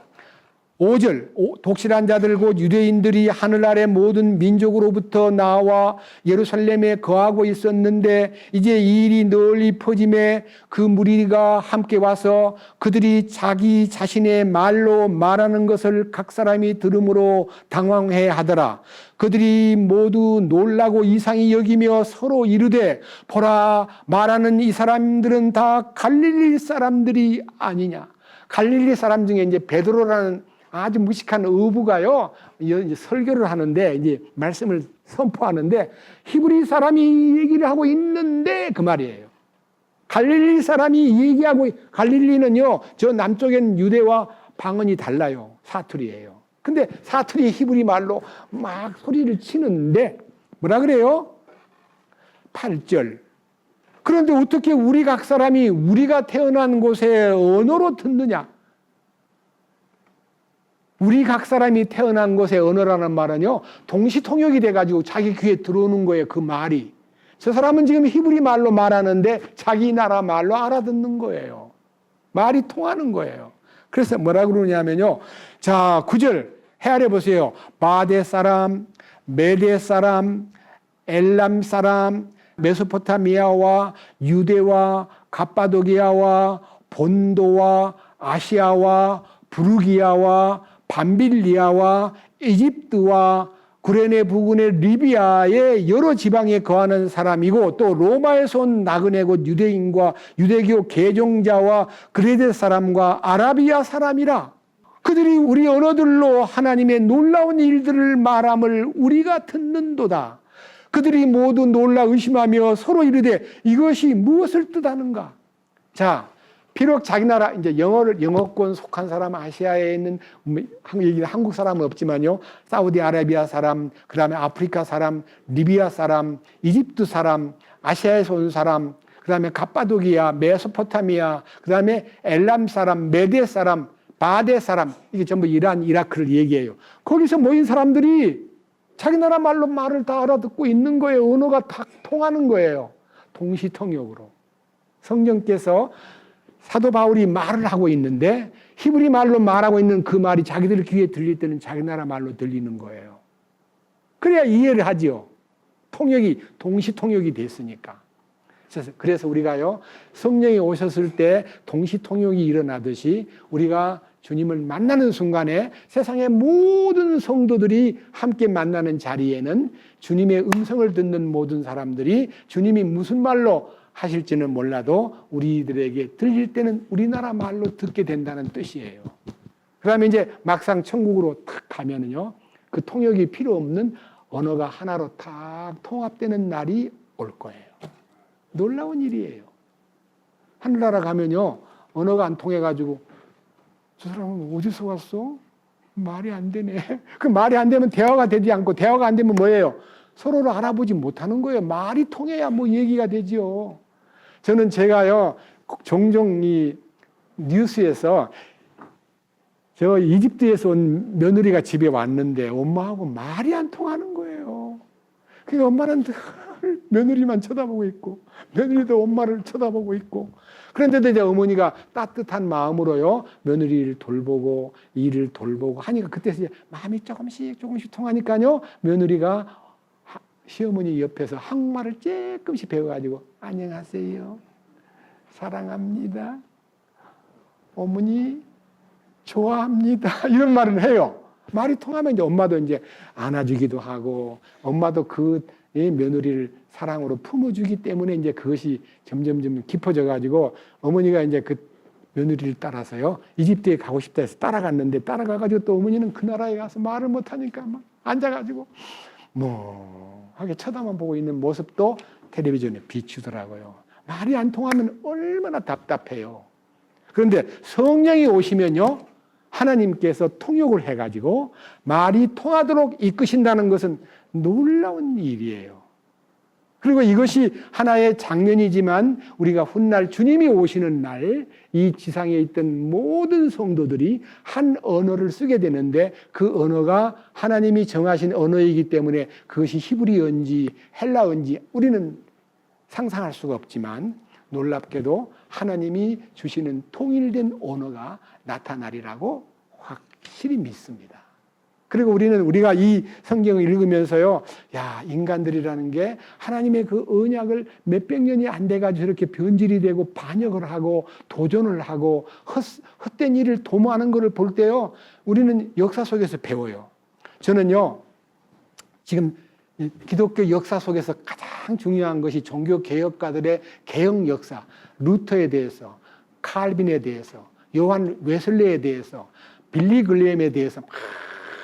5절 독실한 자들 곧 유대인들이 하늘 아래 모든 민족으로부터 나와 예루살렘에 거하고 있었는데 이제 이 일이 널리 퍼짐에 그 무리가 함께 와서 그들이 자기 자신의 말로 말하는 것을 각 사람이 들음으로 당황해 하더라. 그들이 모두 놀라고 이상히 여기며 서로 이르되 보라 말하는 이 사람들은 다 갈릴리 사람들이 아니냐. 갈릴리 사람 중에 이제 베드로라는 아주 무식한 어부가요, 이제 설교를 하는데, 이제 말씀을 선포하는데, 히브리 사람이 얘기를 하고 있는데, 그 말이에요. 갈릴리 사람이 얘기하고, 갈릴리는요, 저 남쪽엔 유대와 방언이 달라요. 사투리예요. 근데 사투리 히브리 말로 막 소리를 치는데, 뭐라 그래요? 8절. 그런데 어떻게 우리 각 사람이 우리가 태어난 곳의 언어로 듣느냐? 우리 각 사람이 태어난 곳의 언어라는 말은요, 동시통역이 돼가지고 자기 귀에 들어오는 거예요, 그 말이. 저 사람은 지금 히브리 말로 말하는데 자기 나라 말로 알아듣는 거예요. 말이 통하는 거예요. 그래서 뭐라 그러냐면요. 자, 9절 헤아려 보세요. 바데 사람, 메데 사람, 엘람 사람, 메소포타미아와 유대와 갑바도기아와 본도와 아시아와 부르기아와 밤빌리아와 이집트와 구레네 부근의 리비아의 여러 지방에 거하는 사람이고 또 로마에서 온 나그네 곧 유대인과 유대교 개종자와 그레데 사람과 아라비아 사람이라. 그들이 우리 언어들로 하나님의 놀라운 일들을 말함을 우리가 듣는도다. 그들이 모두 놀라 의심하며 서로 이르되 이것이 무엇을 뜻하는가? 자, 비록 자기 나라 이제 영어권 속한 사람, 아시아에 있는 한국 사람은 없지만요, 사우디아라비아 사람, 그 다음에 아프리카 사람, 리비아 사람, 이집트 사람, 아시아에서 온 사람, 그 다음에 갑바도기아, 메소포타미아, 그 다음에 엘람 사람, 메데 사람, 바데 사람, 이게 전부 이란, 이라크를 얘기해요. 거기서 모인 사람들이 자기 나라 말로 말을 다 알아듣고 있는 거예요. 언어가 다 통하는 거예요. 동시통역으로. 성령께서 사도 바울이 말을 하고 있는데 히브리 말로 말하고 있는 그 말이 자기들 귀에 들릴 때는 자기 나라 말로 들리는 거예요. 그래야 이해를 하지요. 통역이 동시통역이 됐으니까. 그래서 우리가요, 성령이 오셨을 때 동시통역이 일어나듯이 우리가 주님을 만나는 순간에 세상의 모든 성도들이 함께 만나는 자리에는 주님의 음성을 듣는 모든 사람들이 주님이 무슨 말로 하실지는 몰라도 우리들에게 들릴 때는 우리나라 말로 듣게 된다는 뜻이에요. 그 다음에 이제 막상 천국으로 탁 가면은요, 그 통역이 필요 없는 언어가 하나로 탁 통합되는 날이 올 거예요. 놀라운 일이에요. 하늘나라 가면요, 언어가 안 통해가지고 저 사람은 어디서 왔어? 말이 안 되네. 그 말이 안 되면 대화가 되지 않고 대화가 안 되면 뭐예요? 서로를 알아보지 못하는 거예요. 말이 통해야 뭐 얘기가 되지요. 저는 제가요, 종종 이 뉴스에서 저 이집트에서 온 며느리가 집에 왔는데 엄마하고 말이 안 통하는 거예요. 그러니까 엄마는 늘 며느리만 쳐다보고 있고 며느리도 엄마를 쳐다보고 있고 그런데도 이제 어머니가 따뜻한 마음으로요, 며느리를 돌보고 일을 돌보고 하니까 그때 이제 마음이 조금씩 통하니까요, 며느리가 시어머니 옆에서 한국말을 조금씩 배워가지고 안녕하세요, 사랑합니다, 어머니 좋아합니다 이런 말을 해요. 말이 통하면 이제 엄마도 이제 안아주기도 하고 엄마도 그 며느리를 사랑으로 품어주기 때문에 이제 그것이 점점 깊어져 가지고 어머니가 이제 그 며느리를 따라서요, 이집트에 가고 싶다 해서 따라갔는데 따라가가지고 또 어머니는 그 나라에 가서 말을 못하니까 막 앉아가지고 하게 쳐다만 보고 있는 모습도 텔레비전에 비추더라고요. 말이 안 통하면 얼마나 답답해요. 그런데 성령이 오시면요, 하나님께서 통역을 해가지고 말이 통하도록 이끄신다는 것은 놀라운 일이에요. 그리고 이것이 하나의 장면이지만 우리가 훗날 주님이 오시는 날 이 지상에 있던 모든 성도들이 한 언어를 쓰게 되는데 그 언어가 하나님이 정하신 언어이기 때문에 그것이 히브리어인지 헬라어인지 우리는 상상할 수가 없지만 놀랍게도 하나님이 주시는 통일된 언어가 나타나리라고 확실히 믿습니다. 그리고 우리가 이 성경을 읽으면서요, 야, 인간들이라는 게 하나님의 그 언약을 몇백 년이 안 돼가지고 저렇게 변질이 되고 반역을 하고 도전을 하고 헛된 일을 도모하는 것을 볼 때요, 우리는 역사 속에서 배워요. 저는요, 지금 기독교 역사 속에서 가장 중요한 것이 종교 개혁가들의 개혁 역사, 루터에 대해서, 칼빈에 대해서, 요한 웨슬레에 대해서, 빌리 그레이엄에 대해서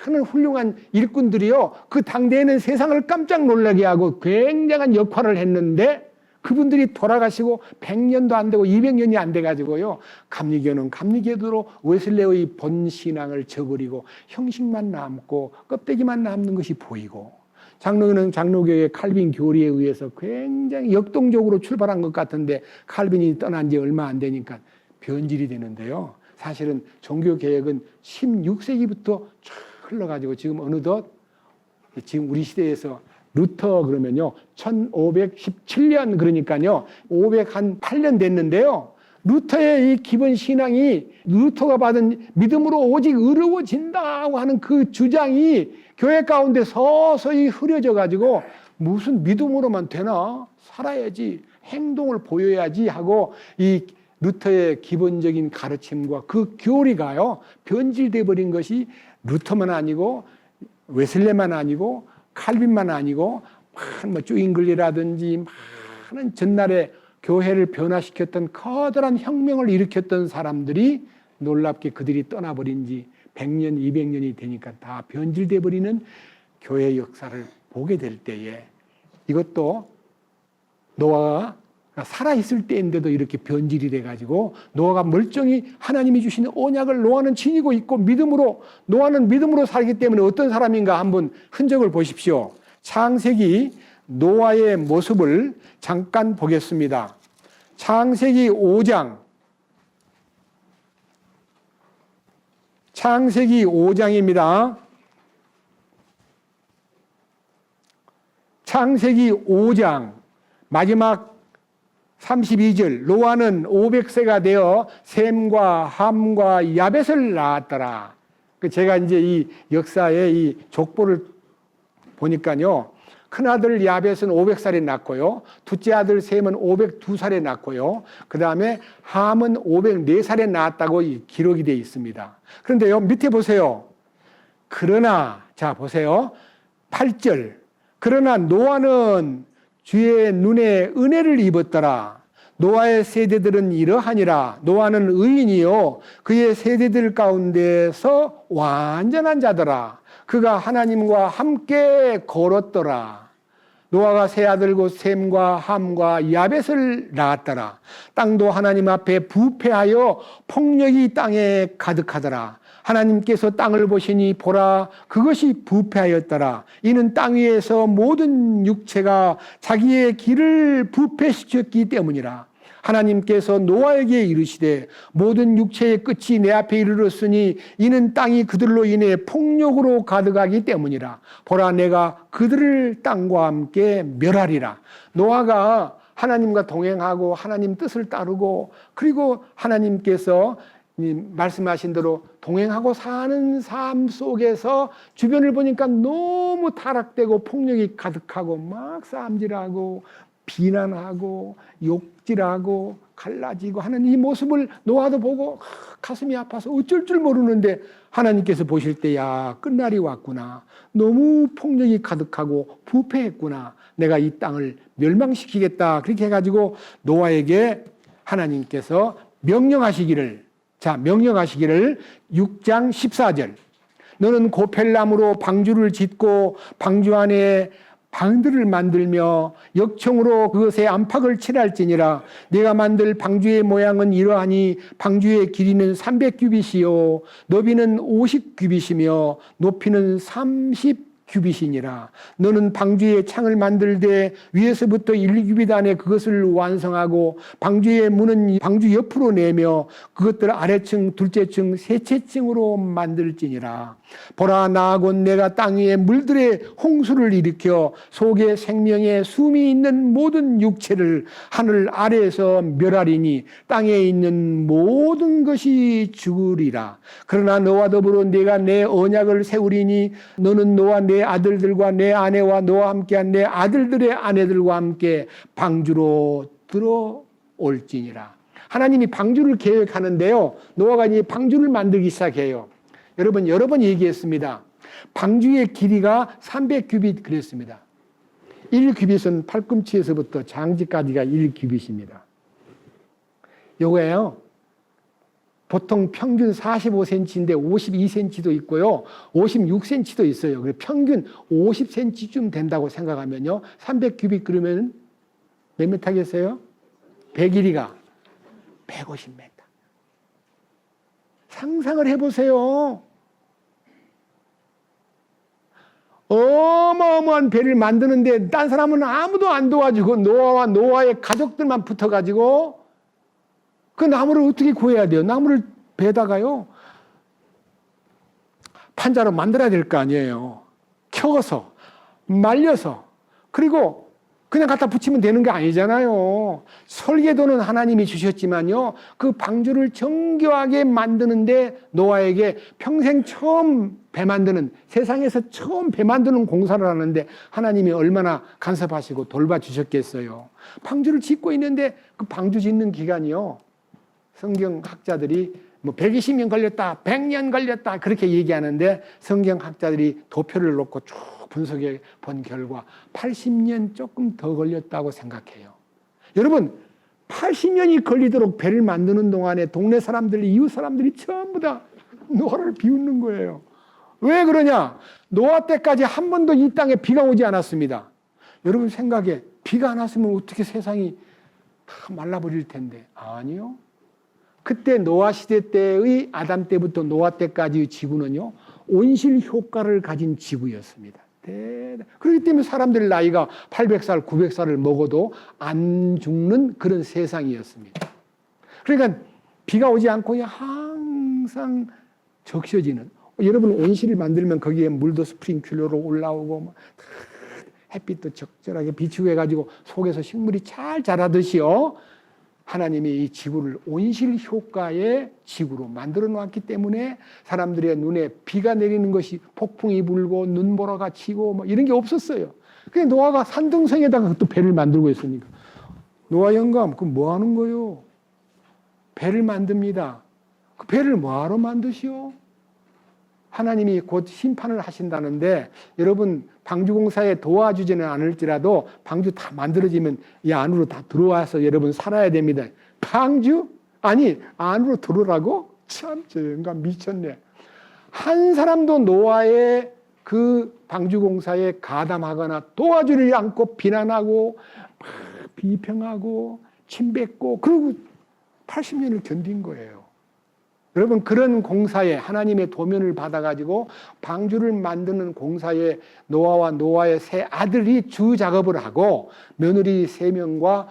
많은 훌륭한 일꾼들이요, 그 당대에는 세상을 깜짝 놀라게 하고 굉장한 역할을 했는데 그분들이 돌아가시고 100년도 안 되고 200년이 안 돼가지고요, 감리교는 감리교대로 웨슬레의 본 신앙을 저버리고 형식만 남고 껍데기만 남는 것이 보이고, 장로교는 장로교의 칼빈 교리에 의해서 굉장히 역동적으로 출발한 것 같은데 칼빈이 떠난 지 얼마 안 되니까 변질이 되는데요, 사실은 종교개혁은 16세기부터 쭉 흘러가지고 지금 어느덧 지금 우리 시대에서 루터 그러면요 1517년, 그러니까요 508년 됐는데요, 루터의 이 기본 신앙이 루터가 받은 믿음으로 오직 의로워진다고 하는 그 주장이 교회 가운데 서서히 흐려져 가지고 무슨 믿음으로만 되나, 살아야지, 행동을 보여야지 하고 이 루터의 기본적인 가르침과 그 교리가요 변질돼 버린 것이 루터만 아니고 웨슬레만 아니고 칼빈만 아니고 뭐 쭈잉글리라든지 많은 전날에 교회를 변화시켰던 커다란 혁명을 일으켰던 사람들이 놀랍게 그들이 떠나버린 지 100년, 200년이 되니까 다 변질돼 버리는 교회 역사를 보게 될 때에, 이것도 노아가 살아있을 때인데도 이렇게 변질이 돼가지고 노아가 멀쩡히 하나님이 주신 언약을 노아는 지니고 있고 노아는 믿음으로 살기 때문에 어떤 사람인가 한번 흔적을 보십시오. 창세기 노아의 모습을 잠깐 보겠습니다. 창세기 5장, 창세기 5장입니다. 창세기 5장 마지막 32절, 노아는 500세가 되어 셈과 함과 야벳을 낳았더라. 제가 이제 이 역사의 이 족보를 보니까요, 큰아들 야벳은 500살에 낳고요, 둘째 아들 셈은 502살에 낳고요, 그 다음에 함은 504살에 낳았다고 기록이 되어 있습니다. 그런데요, 밑에 보세요. 그러나, 자 보세요. 8절, 그러나 노아는 주의 눈에 은혜를 입었더라. 노아의 세대들은 이러하니라. 노아는 의인이요 그의 세대들 가운데서 완전한 자더라. 그가 하나님과 함께 걸었더라. 노아가 세 아들 곧 셈과 함과 야벳을 낳았더라. 땅도 하나님 앞에 부패하여 폭력이 땅에 가득하더라. 하나님께서 땅을 보시니 보라 그것이 부패하였더라. 이는 땅 위에서 모든 육체가 자기의 길을 부패시켰기 때문이라. 하나님께서 노아에게 이르시되 모든 육체의 끝이 내 앞에 이르렀으니 이는 땅이 그들로 인해 폭력으로 가득하기 때문이라. 보라 내가 그들을 땅과 함께 멸하리라. 노아가 하나님과 동행하고 하나님 뜻을 따르고 그리고 하나님께서 말씀하신 대로 동행하고 사는 삶 속에서 주변을 보니까 너무 타락되고 폭력이 가득하고 막 싸움질하고 비난하고 욕질하고 갈라지고 하는 이 모습을 노아도 보고 가슴이 아파서 어쩔 줄 모르는데 하나님께서 보실 때 야 끝날이 왔구나. 너무 폭력이 가득하고 부패했구나. 내가 이 땅을 멸망시키겠다. 그렇게 해가지고 노아에게 하나님께서 명령하시기를 6장 14절 너는 고펠나무로 방주를 짓고 방주 안에 방들을 만들며 역청으로 그것에 안팎을 칠할지니라. 네가 만들 방주의 모양은 이러하니 방주의 길이는 300규빗이요 너비는 50규빗이며 높이는 30 규빗이니라. 너는 방주의 창을 만들되 위에서부터 1규빗 안에 그것을 완성하고 방주의 문은 방주 옆으로 내며 그것들 아래층, 둘째층, 셋째층으로 만들지니라. 보라, 나 곧 내가 땅 위에 물들의 홍수를 일으켜 속에 생명의 숨이 있는 모든 육체를 하늘 아래에서 멸하리니 땅에 있는 모든 것이 죽으리라. 그러나 너와 더불어 내가 내 언약을 세우리니 너는 너와 내 아들들과 내 아내와 너와 함께한 내 아들들의 아내들과 함께 방주로 들어올지니라. 하나님이 방주를 계획하는데요, 노아가 이제 방주를 만들기 시작해요. 여러분 여러 번 얘기했습니다. 방주의 길이가 300규빗 그랬습니다. 1규빗은 팔꿈치에서부터 장지까지가 1규빗입니다. 요거예요. 보통 평균 45cm인데 52cm도 있고요. 56cm도 있어요. 평균 50cm쯤 된다고 생각하면요. 300규빗 그러면 몇 미터겠어요? 배 길이가 150m. 상상을 해보세요. 어마어마한 배를 만드는데 딴 사람은 아무도 안 도와주고 노아와 노아의 가족들만 붙어가지고 그 나무를 어떻게 구해야 돼요? 나무를 베다가요 판자로 만들어야 될 거 아니에요. 켜서 말려서 그리고 그냥 갖다 붙이면 되는 게 아니잖아요. 설계도는 하나님이 주셨지만요, 그 방주를 정교하게 만드는데 노아에게 평생 처음 배 만드는, 세상에서 처음 배 만드는 공사를 하는데 하나님이 얼마나 간섭하시고 돌봐주셨겠어요. 방주를 짓고 있는데 그 방주 짓는 기간이요, 성경학자들이 뭐 120년 걸렸다, 100년 걸렸다 그렇게 얘기하는데 성경학자들이 도표를 놓고 쭉 분석해 본 결과 80년 조금 더 걸렸다고 생각해요. 여러분 80년이 걸리도록 배를 만드는 동안에 동네 사람들이, 이웃 사람들이 전부 다 노아를 비웃는 거예요. 왜 그러냐? 노아 때까지 한 번도 이 땅에 비가 오지 않았습니다. 여러분 생각에 비가 안 왔으면 어떻게 세상이 다 말라버릴 텐데. 아니요. 그때 노아 시대 때의 아담 때부터 노아 때까지의 지구는요, 온실 효과를 가진 지구였습니다. 그렇기 때문에 사람들 나이가 800살, 900살을 먹어도 안 죽는 그런 세상이었습니다. 그러니까 비가 오지 않고 항상 적셔지는, 여러분 온실을 만들면 거기에 물도 스프링클러로 올라오고 햇빛도 적절하게 비추게 해가지고 속에서 식물이 잘 자라듯이요, 하나님이 이 지구를 온실 효과의 지구로 만들어 놓았기 때문에 사람들의 눈에 비가 내리는 것이, 폭풍이 불고 눈보라가 치고 뭐 이런 게 없었어요. 그냥 노아가 산등성에다가 또 배를 만들고 있으니까. 노아 영감, 그럼 뭐 하는 거요? 배를 만듭니다. 그 배를 뭐하러 만드시오? 하나님이 곧 심판을 하신다는데, 여러분 방주공사에 도와주지는 않을지라도 방주 다 만들어지면 이 안으로 다 들어와서 여러분 살아야 됩니다. 방주? 아니 안으로 들어오라고? 참 저 영감 미쳤네. 한 사람도 노아의 그 방주공사에 가담하거나 도와주지 않고 비난하고 비평하고 침뱉고 그리고 80년을 견딘 거예요. 여러분 그런 공사에 하나님의 도면을 받아가지고 방주를 만드는 공사에 노아와 노아의 세 아들이 주 작업을 하고 며느리 3명과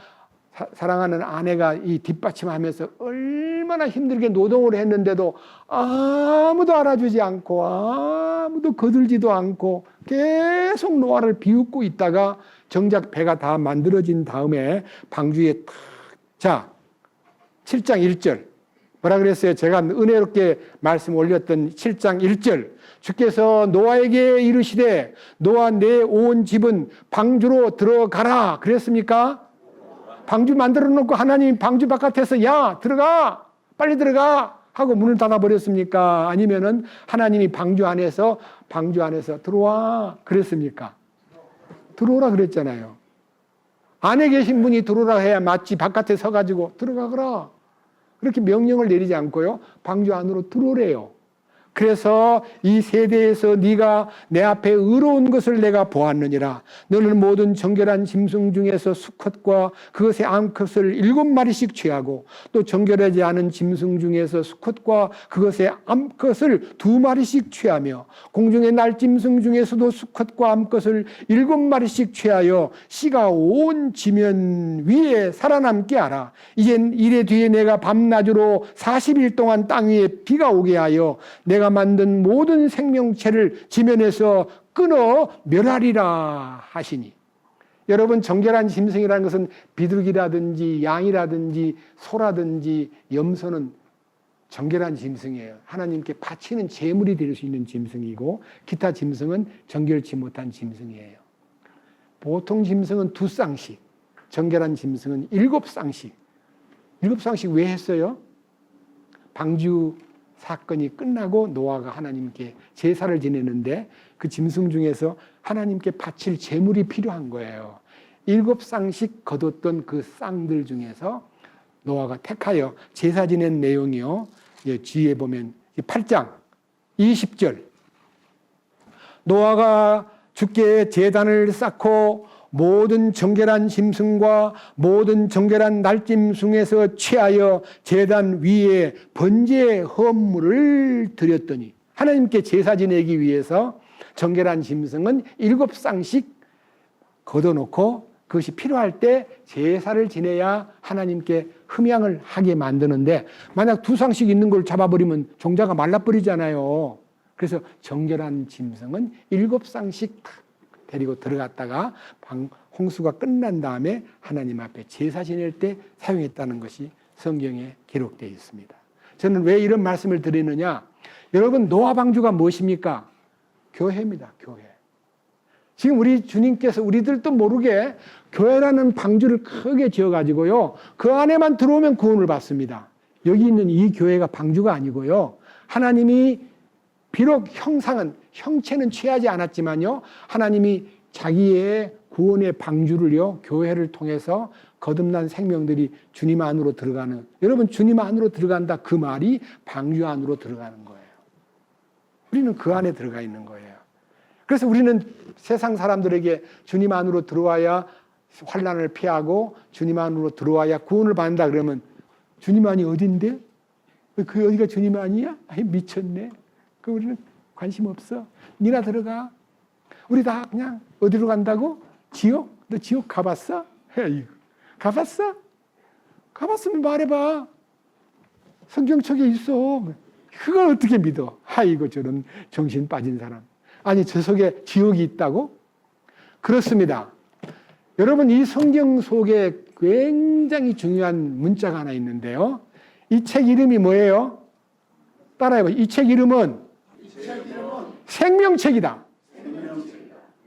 사랑하는 아내가 이 뒷받침하면서 얼마나 힘들게 노동을 했는데도 아무도 알아주지 않고 아무도 거들지도 않고 계속 노아를 비웃고 있다가 정작 배가 다 만들어진 다음에 방주에 탁, 자 7장 1절 뭐라 그랬어요? 제가 은혜롭게 말씀 올렸던 7장 1절. 주께서 노아에게 이르시되 노아 내 온 집은 방주로 들어가라 그랬습니까? 방주 만들어 놓고 하나님 방주 바깥에서 야 들어가 빨리 들어가 하고 문을 닫아 버렸습니까? 아니면은 하나님이 방주 안에서 들어와 그랬습니까? 들어오라 그랬잖아요. 안에 계신 분이 들어오라 해야 맞지, 바깥에 서가지고 들어가거라 그렇게 명령을 내리지 않고요, 방주 안으로 들어오래요. 그래서 이 세대에서 네가 내 앞에 의로운 것을 내가 보았느니라. 너는 모든 정결한 짐승 중에서 수컷과 그것의 암컷을 7마리씩 취하고 또 정결하지 않은 짐승 중에서 수컷과 그것의 암컷을 2마리씩 취하며 공중의 날짐승 중에서도 수컷과 암컷을 7마리씩 취하여 씨가 온 지면 위에 살아남게 하라. 이젠 이래 뒤에 내가 밤낮으로 40일 동안 땅 위에 비가 오게 하여 내가 만든 모든 생명체를 지면에서 끊어 멸하리라 하시니. 여러분, 정결한 짐승이라는 것은 비둘기라든지 양이라든지 소라든지 염소는 정결한 짐승이에요. 하나님께 바치는 제물이 될 수 있는 짐승이고, 기타 짐승은 정결치 못한 짐승이에요. 보통 짐승은 2쌍씩, 정결한 짐승은 7쌍씩. 7쌍씩 왜 했어요? 방주 사건이 끝나고 노아가 하나님께 제사를 지내는데 그 짐승 중에서 하나님께 바칠 제물이 필요한 거예요. 7쌍씩 거뒀던 그 쌍들 중에서 노아가 택하여 제사 지낸 내용이요. 뒤에 보면 8장 20절. 노아가 주께 제단을 쌓고 모든 정결한 짐승과 모든 정결한 날짐승에서 취하여 제단 위에 번제 헌물을 드렸더니, 하나님께 제사 지내기 위해서 정결한 짐승은 7쌍씩 걷어놓고 그것이 필요할 때 제사를 지내야 하나님께 흠양을 하게 만드는데, 만약 2쌍씩 있는 걸 잡아버리면 종자가 말라버리잖아요. 그래서 정결한 짐승은 7쌍씩 데리고 들어갔다가 홍수가 끝난 다음에 하나님 앞에 제사 지낼 때 사용했다는 것이 성경에 기록되어 있습니다. 저는 왜 이런 말씀을 드리느냐? 여러분, 노아 방주가 무엇입니까? 교회입니다. 교회. 지금 우리 주님께서 우리들도 모르게 교회라는 방주를 크게 지어가지고요, 그 안에만 들어오면 구원을 받습니다. 여기 있는 이 교회가 방주가 아니고요, 하나님이 비록 형체는 취하지 않았지만요, 하나님이 자기의 구원의 방주를요, 교회를 통해서 거듭난 생명들이 주님 안으로 들어가는, 여러분, 주님 안으로 들어간다, 그 말이 방주 안으로 들어가는 거예요. 우리는 그 안에 들어가 있는 거예요. 그래서 우리는 세상 사람들에게 주님 안으로 들어와야 환난을 피하고 주님 안으로 들어와야 구원을 받는다 그러면, 주님 안이 어딘데? 그 어디가 주님 안이야? 아이, 미쳤네. 그 우리는 관심 없어. 니나 들어가. 우리 다 그냥 어디로 간다고? 지옥? 너 지옥 가봤어? 에이, 가봤어? 가봤으면 말해봐. 성경책에 있어. 그걸 어떻게 믿어? 아이고, 저런 정신 빠진 사람. 아니, 저 속에 지옥이 있다고? 그렇습니다. 여러분, 이 성경 속에 굉장히 중요한 문자가 하나 있는데요. 이 책 이름이 뭐예요? 따라해봐. 이 책 이름은 생명책이다.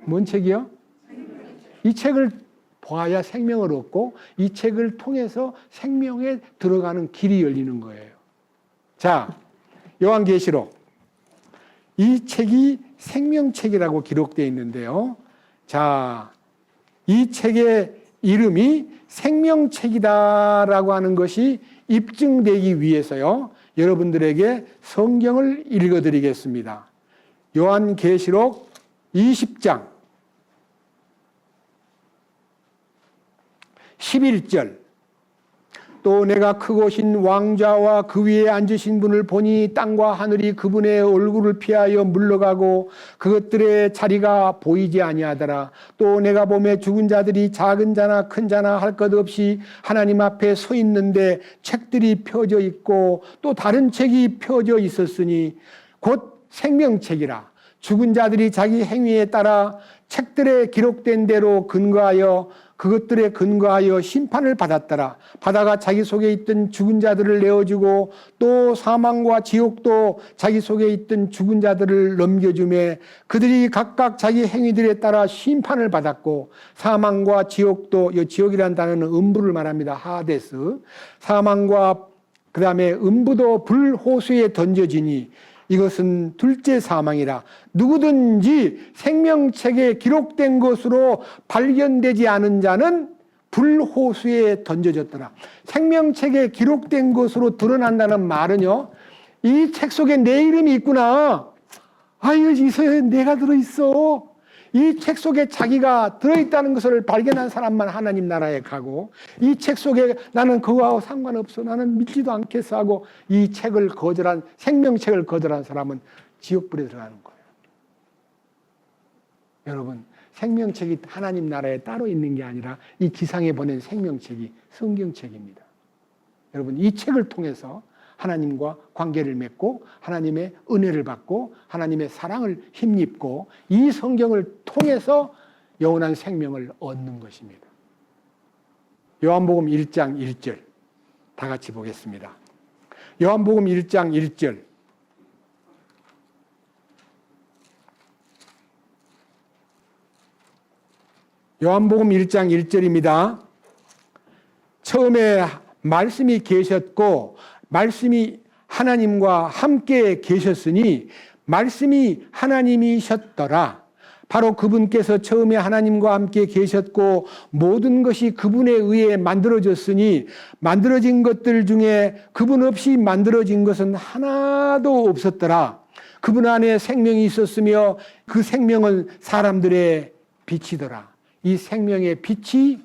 뭔 책이요? 이 책을 봐야 생명을 얻고 이 책을 통해서 생명에 들어가는 길이 열리는 거예요. 자, 요한계시록. 이 책이 생명책이라고 기록되어 있는데요. 자, 이 책의 이름이 생명책이다라고 하는 것이 입증되기 위해서요, 여러분들에게 성경을 읽어드리겠습니다. 요한계시록 20장 11절. 또 내가 크고 신 왕좌와 그 위에 앉으신 분을 보니 땅과 하늘이 그분의 얼굴을 피하여 물러가고 그것들의 자리가 보이지 아니하더라. 또 내가 보매 죽은 자들이 작은 자나 큰 자나 할 것 없이 하나님 앞에 서 있는데 책들이 펴져 있고 또 다른 책이 펴져 있었으니 곧 생명책이라. 죽은 자들이 자기 행위에 따라 책들에 기록된 대로 근거하여 그것들에 근거하여 심판을 받았더라. 바다가 자기 속에 있던 죽은 자들을 내어주고 또 사망과 지옥도 자기 속에 있던 죽은 자들을 넘겨주매 그들이 각각 자기 행위들에 따라 심판을 받았고 사망과 지옥도, 이 지옥이라는 단어는 음부를 말합니다. 하데스. 사망과 그 다음에 음부도 불호수에 던져지니 이것은 둘째 사망이라. 누구든지 생명책에 기록된 것으로 발견되지 않은 자는 불호수에 던져졌더라. 생명책에 기록된 것으로 드러난다는 말은요, 이 책 속에 내 이름이 있구나. 아유, 이 서에 내가 들어있어. 이 책 속에 자기가 들어있다는 것을 발견한 사람만 하나님 나라에 가고, 이 책 속에 나는 그거하고 상관없어, 나는 믿지도 않겠어 하고 이 책을 거절한, 생명책을 거절한 사람은 지옥불에 들어가는 거예요. 여러분, 생명책이 하나님 나라에 따로 있는 게 아니라 이 기상에 보낸 생명책이 성경책입니다. 여러분, 이 책을 통해서 하나님과 관계를 맺고 하나님의 은혜를 받고 하나님의 사랑을 힘입고 이 성경을 통해서 영원한 생명을 얻는 것입니다. 요한복음 1장 1절 다 같이 보겠습니다. 요한복음 1장 1절. 요한복음 1장 1절입니다. 처음에 말씀이 계셨고 말씀이 하나님과 함께 계셨으니 말씀이 하나님이셨더라. 바로 그분께서 처음에 하나님과 함께 계셨고 모든 것이 그분에 의해 만들어졌으니 만들어진 것들 중에 그분 없이 만들어진 것은 하나도 없었더라. 그분 안에 생명이 있었으며 그 생명은 사람들의 빛이더라. 이 생명의 빛이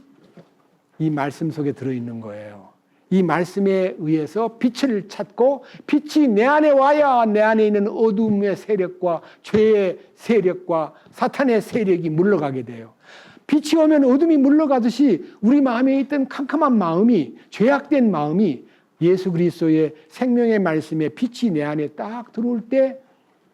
이 말씀 속에 들어있는 거예요. 이 말씀에 의해서 빛을 찾고 빛이 내 안에 와야 내 안에 있는 어둠의 세력과 죄의 세력과 사탄의 세력이 물러가게 돼요. 빛이 오면 어둠이 물러가듯이 우리 마음에 있던 캄캄한 마음이, 죄악된 마음이 예수 그리스도의 생명의 말씀에 빛이 내 안에 딱 들어올 때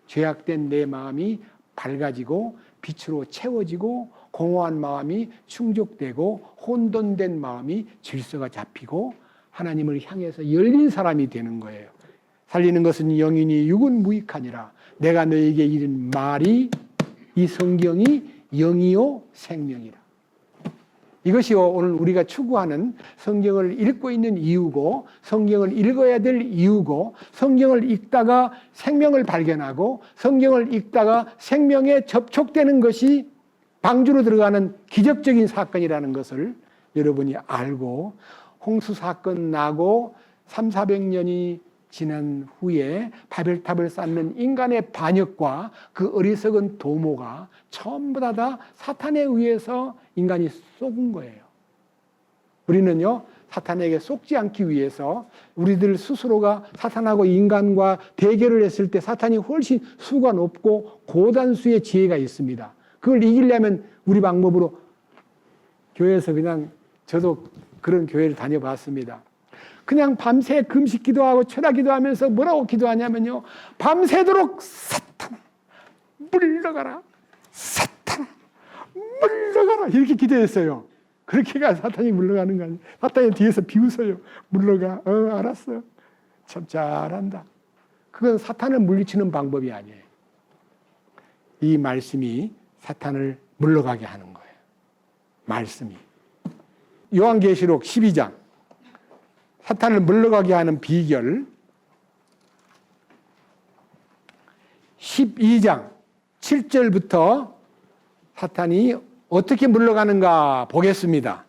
죄악된 내 마음이 밝아지고 빛으로 채워지고 공허한 마음이 충족되고 혼돈된 마음이 질서가 잡히고 하나님을 향해서 열린 사람이 되는 거예요. 살리는 것은 영이니 육은 무익하니라. 내가 너에게 이른 말이 이 성경이 영이요 생명이라. 이것이요 오늘 우리가 추구하는 성경을 읽고 있는 이유고 성경을 읽어야 될 이유고 성경을 읽다가 생명을 발견하고 성경을 읽다가 생명에 접촉되는 것이 방주로 들어가는 기적적인 사건이라는 것을 여러분이 알고 홍수 사건 나고 300~400년이 지난 후에 바벨탑을 쌓는 인간의 반역과 그 어리석은 도모가 전부 다 사탄에 의해서 인간이 속은 거예요. 우리는요 사탄에게 속지 않기 위해서 우리들 스스로가 사탄하고 인간과 대결을 했을 때 사탄이 훨씬 수가 높고 고단수의 지혜가 있습니다. 그걸 이기려면 우리 방법으로 교회에서 그냥 저도 그런 교회를 다녀봤습니다. 그냥 밤새 금식 기도하고 철야 기도하면서 뭐라고 기도하냐면요. 밤새도록 사탄 물러가라. 사탄 물러가라. 이렇게 기도했어요. 그렇게 가 사탄이 물러가는 거 아니에요. 사탄이 뒤에서 비웃어요. 물러가. 알았어. 참 잘한다. 그건 사탄을 물리치는 방법이 아니에요. 이 말씀이 사탄을 물러가게 하는 거예요. 말씀이. 요한계시록 12장 사탄을 물러가게 하는 비결 12장 7절부터 사탄이 어떻게 물러가는가 보겠습니다.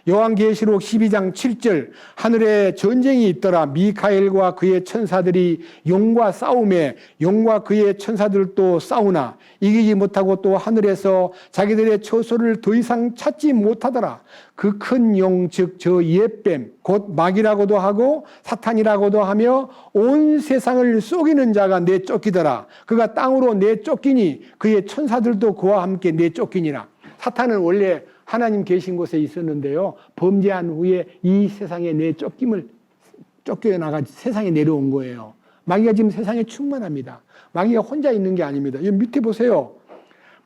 요한계시록 12장 7절 하늘에 전쟁이 있더라. 미카엘과 그의 천사들이 용과 싸우매 용과 그의 천사들도 싸우나 이기지 못하고 또 하늘에서 자기들의 처소를 더 이상 찾지 못하더라. 그 큰 용 즉 저 옛뱀 곧 마귀라고도 하고 사탄이라고도 하며 온 세상을 속이는 자가 내쫓기더라. 그가 땅으로 내쫓기니 그의 천사들도 그와 함께 내쫓기니라. 사탄은 원래 하나님 계신 곳에 있었는데요. 범죄한 후에 이 세상에 내쫓김을 쫓겨나가 세상에 내려온 거예요. 마귀가 지금 세상에 충만합니다. 마귀가 혼자 있는 게 아닙니다. 여기 밑에 보세요.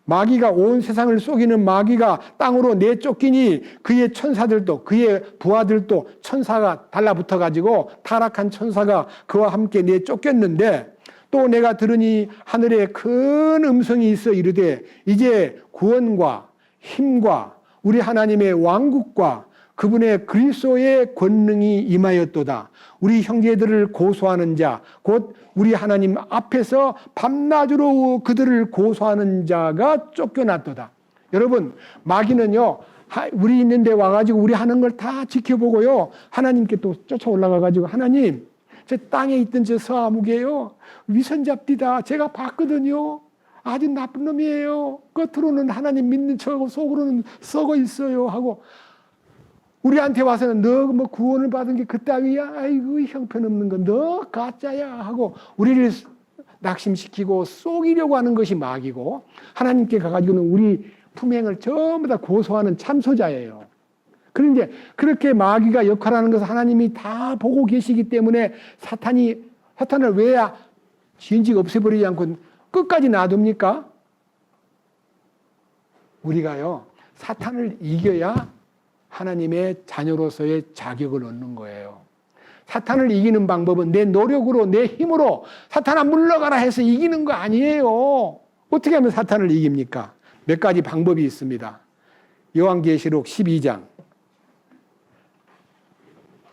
마귀가 온 세상을 속이는 마귀가 땅으로 내쫓기니 그의 천사들도 그의 부하들도 천사가 달라붙어 가지고 타락한 천사가 그와 함께 내쫓겼는데 또 내가 들으니 하늘에 큰 음성이 있어 이르되 이제 구원과 힘과 우리 하나님의 왕국과 그분의 그리스도의 권능이 임하였도다. 우리 형제들을 고소하는 자, 곧 우리 하나님 앞에서 밤낮으로 그들을 고소하는 자가 쫓겨났도다. 여러분, 마귀는요, 우리 있는데 와가지고 우리 하는 걸 다 지켜보고요, 하나님께 또 쫓아 올라가가지고 하나님, 저 땅에 있던 저 서아무개요. 위선잡디다. 제가 봤거든요. 아주 나쁜 놈이에요. 겉으로는 하나님 믿는 척하고 속으로는 썩어 있어요. 하고 우리한테 와서는 너 뭐 구원을 받은 게 그따위야? 아이고 형편없는 거 너 가짜야 하고 우리를 낙심시키고 속이려고 하는 것이 마귀고 하나님께 가가지고는 우리 품행을 전부 다 고소하는 참소자예요. 그런데 그렇게 마귀가 역할하는 것을 하나님이 다 보고 계시기 때문에 사탄을 왜 진즉 없애버리지 않고 끝까지 놔둡니까? 우리가요 사탄을 이겨야 하나님의 자녀로서의 자격을 얻는 거예요. 사탄을 이기는 방법은 내 노력으로 내 힘으로 사탄아 물러가라 해서 이기는 거 아니에요. 어떻게 하면 사탄을 이깁니까? 몇 가지 방법이 있습니다. 요한계시록 12장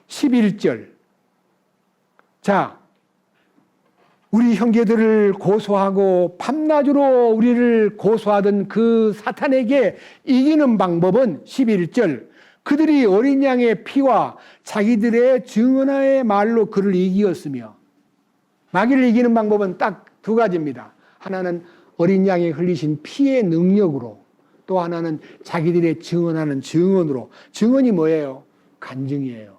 11절. 자, 우리 형제들을 고소하고 밤낮으로 우리를 고소하던 그 사탄에게 이기는 방법은 11절. 그들이 어린 양의 피와 자기들의 증언의 말로 그를 이기었으며, 마귀를 이기는 방법은 딱 두 가지입니다. 하나는 어린 양이 흘리신 피의 능력으로, 또 하나는 자기들의 증언하는 증언으로. 증언이 뭐예요? 간증이에요.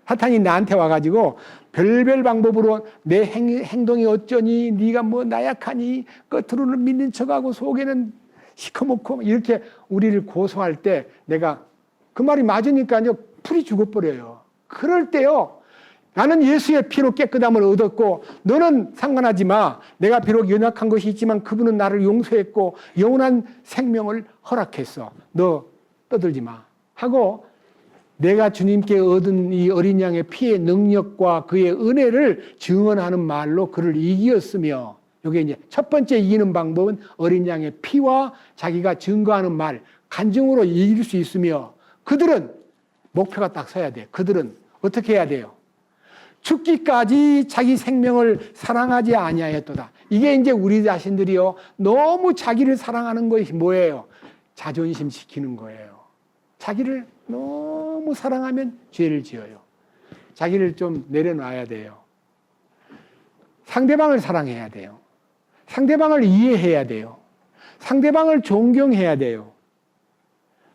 사탄이 나한테 와가지고 별별 방법으로 내 행동이 어쩌니, 네가 뭐 나약하니, 겉으로는 믿는 척하고 속에는 시커멓고 이렇게 우리를 고소할 때 내가 그 말이 맞으니까요 풀이 죽어버려요. 그럴 때요 나는 예수의 피로 깨끗함을 얻었고 너는 상관하지 마. 내가 비록 연약한 것이 있지만 그분은 나를 용서했고 영원한 생명을 허락했어. 너 떠들지 마 하고 내가 주님께 얻은 이 어린 양의 피의 능력과 그의 은혜를 증언하는 말로 그를 이기었으며, 이게 이제 첫 번째 이기는 방법은 어린 양의 피와 자기가 증거하는 말, 간증으로 이길 수 있으며, 그들은 목표가 딱 서야 돼. 그들은 어떻게 해야 돼요? 죽기까지 자기 생명을 사랑하지 아니하였도다. 이게 이제 우리 자신들이요 너무 자기를 사랑하는 것이 뭐예요? 자존심 지키는 거예요. 자기를 너무 사랑하면 죄를 지어요. 자기를 좀 내려놔야 돼요. 상대방을 사랑해야 돼요. 상대방을 이해해야 돼요. 상대방을 존경해야 돼요.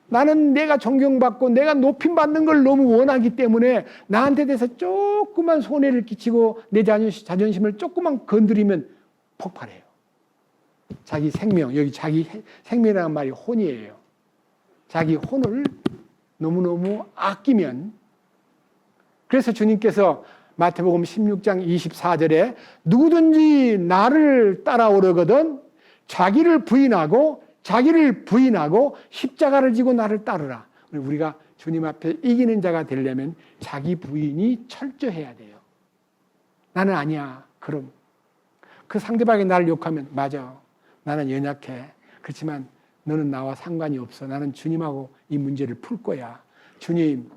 나는 내가 존경받고 내가 높임받는 걸 너무 원하기 때문에 나한테 대해서 조그만 손해를 끼치고 내 자존심을 조그만 건드리면 폭발해요. 자기 생명, 여기 자기 생명이라는 말이 혼이에요. 자기 혼을 너무너무 아끼면, 그래서 주님께서 마태복음 16장 24절에 누구든지 나를 따라오려거든 자기를 부인하고 십자가를 지고 나를 따르라. 우리가 주님 앞에 이기는 자가 되려면 자기 부인이 철저해야 돼요. 나는 아니야. 그럼 그 상대방이 나를 욕하면 맞아. 나는 연약해. 그렇지만 너는 나와 상관이 없어. 나는 주님하고 이 문제를 풀 거야. 주님,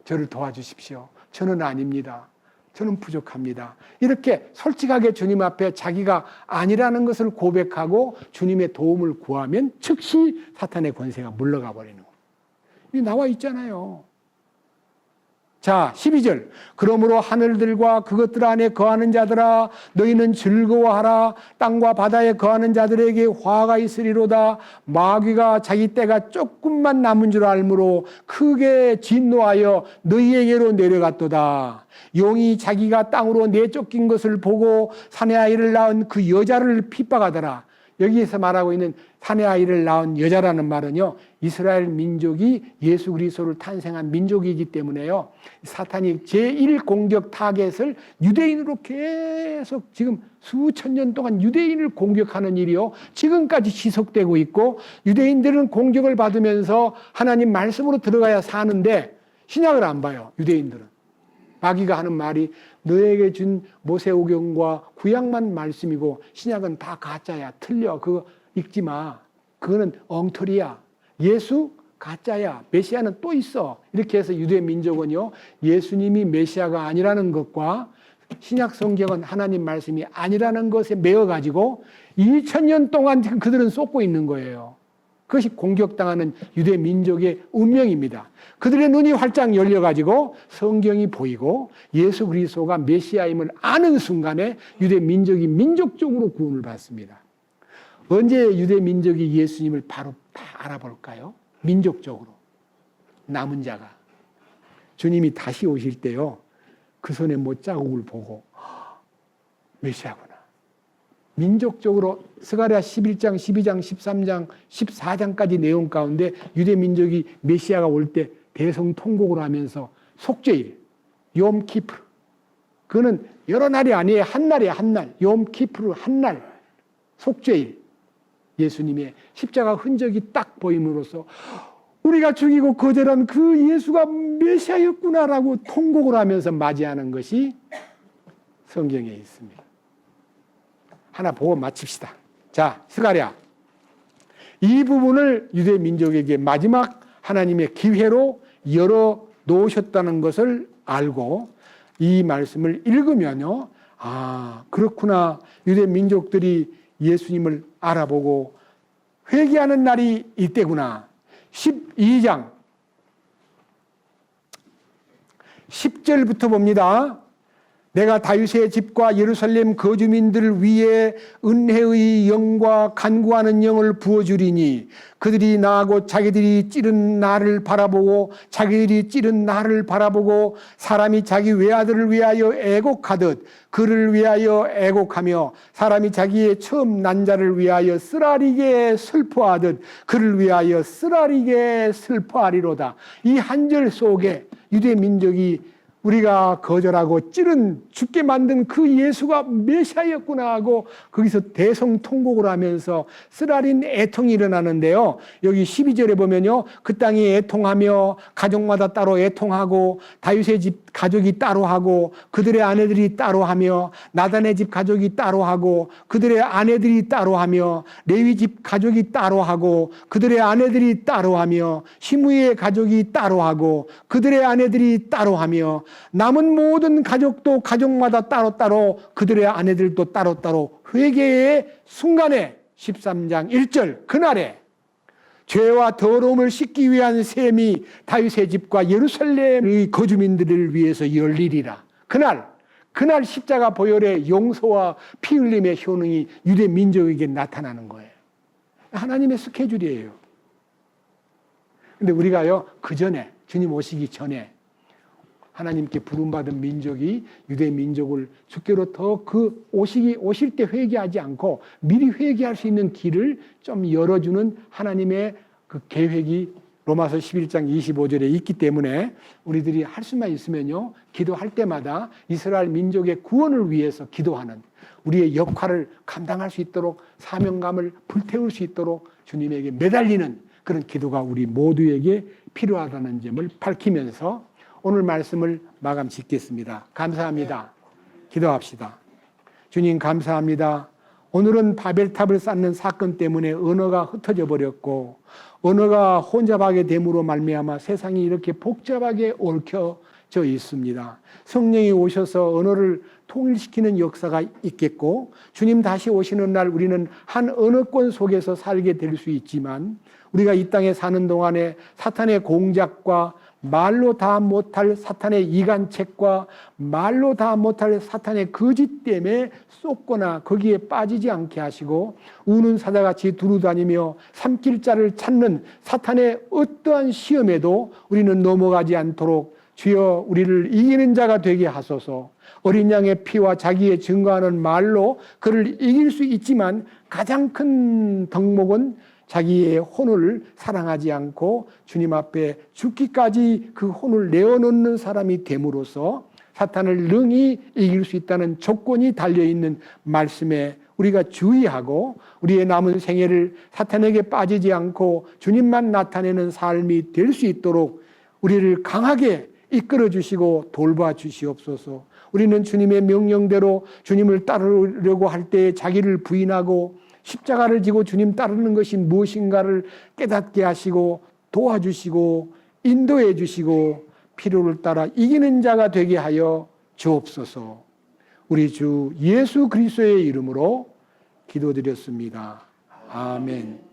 저를 도와주십시오. 저는 아닙니다. 저는 부족합니다. 이렇게 솔직하게 주님 앞에 자기가 아니라는 것을 고백하고 주님의 도움을 구하면 즉시 사탄의 권세가 물러가 버리는 거예요. 이게 나와 있잖아요. 자, 12절. 그러므로 하늘들과 그것들 안에 거하는 자들아 너희는 즐거워하라. 땅과 바다에 거하는 자들에게 화가 있으리로다. 마귀가 자기 때가 조금만 남은 줄 알므로 크게 진노하여 너희에게로 내려갔도다. 용이 자기가 땅으로 내쫓긴 것을 보고 사내 아이를 낳은 그 여자를 핍박하더라. 여기에서 말하고 있는 사내 아이를 낳은 여자라는 말은요, 이스라엘 민족이 예수 그리스도를 탄생한 민족이기 때문에요, 사탄이 제1 공격 타겟을 유대인으로 계속 지금 수천 년 동안 유대인을 공격하는 일이요 지금까지 지속되고 있고, 유대인들은 공격을 받으면서 하나님 말씀으로 들어가야 사는데 신약을 안 봐요. 유대인들은 마귀가 하는 말이 너에게 준 모세오경과 구약만 말씀이고 신약은 다 가짜야. 틀려. 그거 읽지 마. 그거는 엉터리야. 예수 가짜야. 메시아는 또 있어. 이렇게 해서 유대 민족은요, 예수님이 메시아가 아니라는 것과 신약 성경은 하나님 말씀이 아니라는 것에 매어가지고 2000년 동안 지금 그들은 쏟고 있는 거예요. 그것이 공격당하는 유대 민족의 운명입니다. 그들의 눈이 활짝 열려가지고 성경이 보이고 예수 그리스도가 메시아임을 아는 순간에 유대 민족이 민족적으로 구원을 받습니다. 언제 유대 민족이 예수님을 바로 다 알아볼까요? 민족적으로. 남은 자가. 주님이 다시 오실 때요. 그 손에 못자국을 보고 메시아구나. 민족적으로 스가랴 11장, 12장, 13장, 14장까지 내용 가운데 유대 민족이 메시아가 올 때 대성통곡을 하면서 속죄일, 욤키프르. 그거는 여러 날이 아니에요. 한 날이에요. 한 날. 욤키프르 한 날. 속죄일. 예수님의 십자가 흔적이 딱 보임으로써 우리가 죽이고 거절한 그 예수가 메시아였구나라고 통곡을 하면서 맞이하는 것이 성경에 있습니다. 하나 보고 마칩시다. 자, 스가랴. 이 부분을 유대 민족에게 마지막 하나님의 기회로 열어 놓으셨다는 것을 알고 이 말씀을 읽으면요. 아, 그렇구나. 유대 민족들이 예수님을 알아보고 회개하는 날이 이때구나. 12장 10절부터 봅니다. 내가 다윗의 집과 예루살렘 거주민들을 위해 은혜의 영과 간구하는 영을 부어주리니 그들이 나하고 자기들이 찌른 나를 바라보고 자기들이 찌른 나를 바라보고 사람이 자기 외아들을 위하여 애곡하듯 그를 위하여 애곡하며 사람이 자기의 처음 난 자를 위하여 쓰라리게 슬퍼하듯 그를 위하여 쓰라리게 슬퍼하리로다. 이 한 절 속에 유대 민족이 우리가 거절하고 찌른 죽게 만든 그 예수가 메시아였구나 하고 거기서 대성통곡을 하면서 쓰라린 애통이 일어나는데요. 여기 12절에 보면요. 그 땅이 애통하며 가족마다 따로 애통하고 다윗의 집 가족이 따로 하고 그들의 아내들이 따로 하며 나단의 집 가족이 따로 하고 그들의 아내들이 따로 하며 레위 집 가족이 따로 하고 그들의 아내들이 따로 하며 시므이의 가족이 따로 하고 그들의 아내들이 따로 하며 남은 모든 가족도 가족마다 따로따로 그들의 아내들도 따로따로 회개의 순간에 13장 1절 그날에 죄와 더러움을 씻기 위한 셈이 다윗의 집과 예루살렘의 거주민들을 위해서 열리리라. 그날 십자가 보혈의 용서와 피 흘림의 효능이 유대 민족에게 나타나는 거예요. 하나님의 스케줄이에요. 근데 우리가요, 그 전에, 주님 오시기 전에 하나님께 부름받은 민족이 유대 민족을 주께로 더 그 오실 때 회개하지 않고 미리 회개할 수 있는 길을 좀 열어주는 하나님의 그 계획이 로마서 11장 25절에 있기 때문에 우리들이 할 수만 있으면요, 기도할 때마다 이스라엘 민족의 구원을 위해서 기도하는 우리의 역할을 감당할 수 있도록 사명감을 불태울 수 있도록 주님에게 매달리는 그런 기도가 우리 모두에게 필요하다는 점을 밝히면서 오늘 말씀을 마감 짓겠습니다. 감사합니다. 기도합시다. 주님 감사합니다. 오늘은 바벨탑을 쌓는 사건 때문에 언어가 흩어져 버렸고 언어가 혼잡하게 됨으로 말미암아 세상이 이렇게 복잡하게 얽혀져 있습니다. 성령이 오셔서 언어를 통일시키는 역사가 있겠고 주님 다시 오시는 날 우리는 한 언어권 속에서 살게 될 수 있지만 우리가 이 땅에 사는 동안에 사탄의 공작과 말로 다 못할 사탄의 이간책과 말로 다 못할 사탄의 거짓 때문에 쏟거나 거기에 빠지지 않게 하시고 우는 사자같이 두루다니며 삼킬 자를 찾는 사탄의 어떠한 시험에도 우리는 넘어가지 않도록 주여 우리를 이기는 자가 되게 하소서. 어린 양의 피와 자기의 증거하는 말로 그를 이길 수 있지만 가장 큰 덕목은 자기의 혼을 사랑하지 않고 주님 앞에 죽기까지 그 혼을 내어놓는 사람이 됨으로써 사탄을 능히 이길 수 있다는 조건이 달려있는 말씀에 우리가 주의하고 우리의 남은 생애를 사탄에게 빠지지 않고 주님만 나타내는 삶이 될 수 있도록 우리를 강하게 이끌어 주시고 돌봐 주시옵소서. 우리는 주님의 명령대로 주님을 따르려고 할 때 자기를 부인하고 십자가를 지고 주님 따르는 것이 무엇인가를 깨닫게 하시고 도와주시고 인도해 주시고 필요를 따라 이기는 자가 되게 하여 주옵소서. 우리 주 예수 그리스도의 이름으로 기도드렸습니다. 아멘.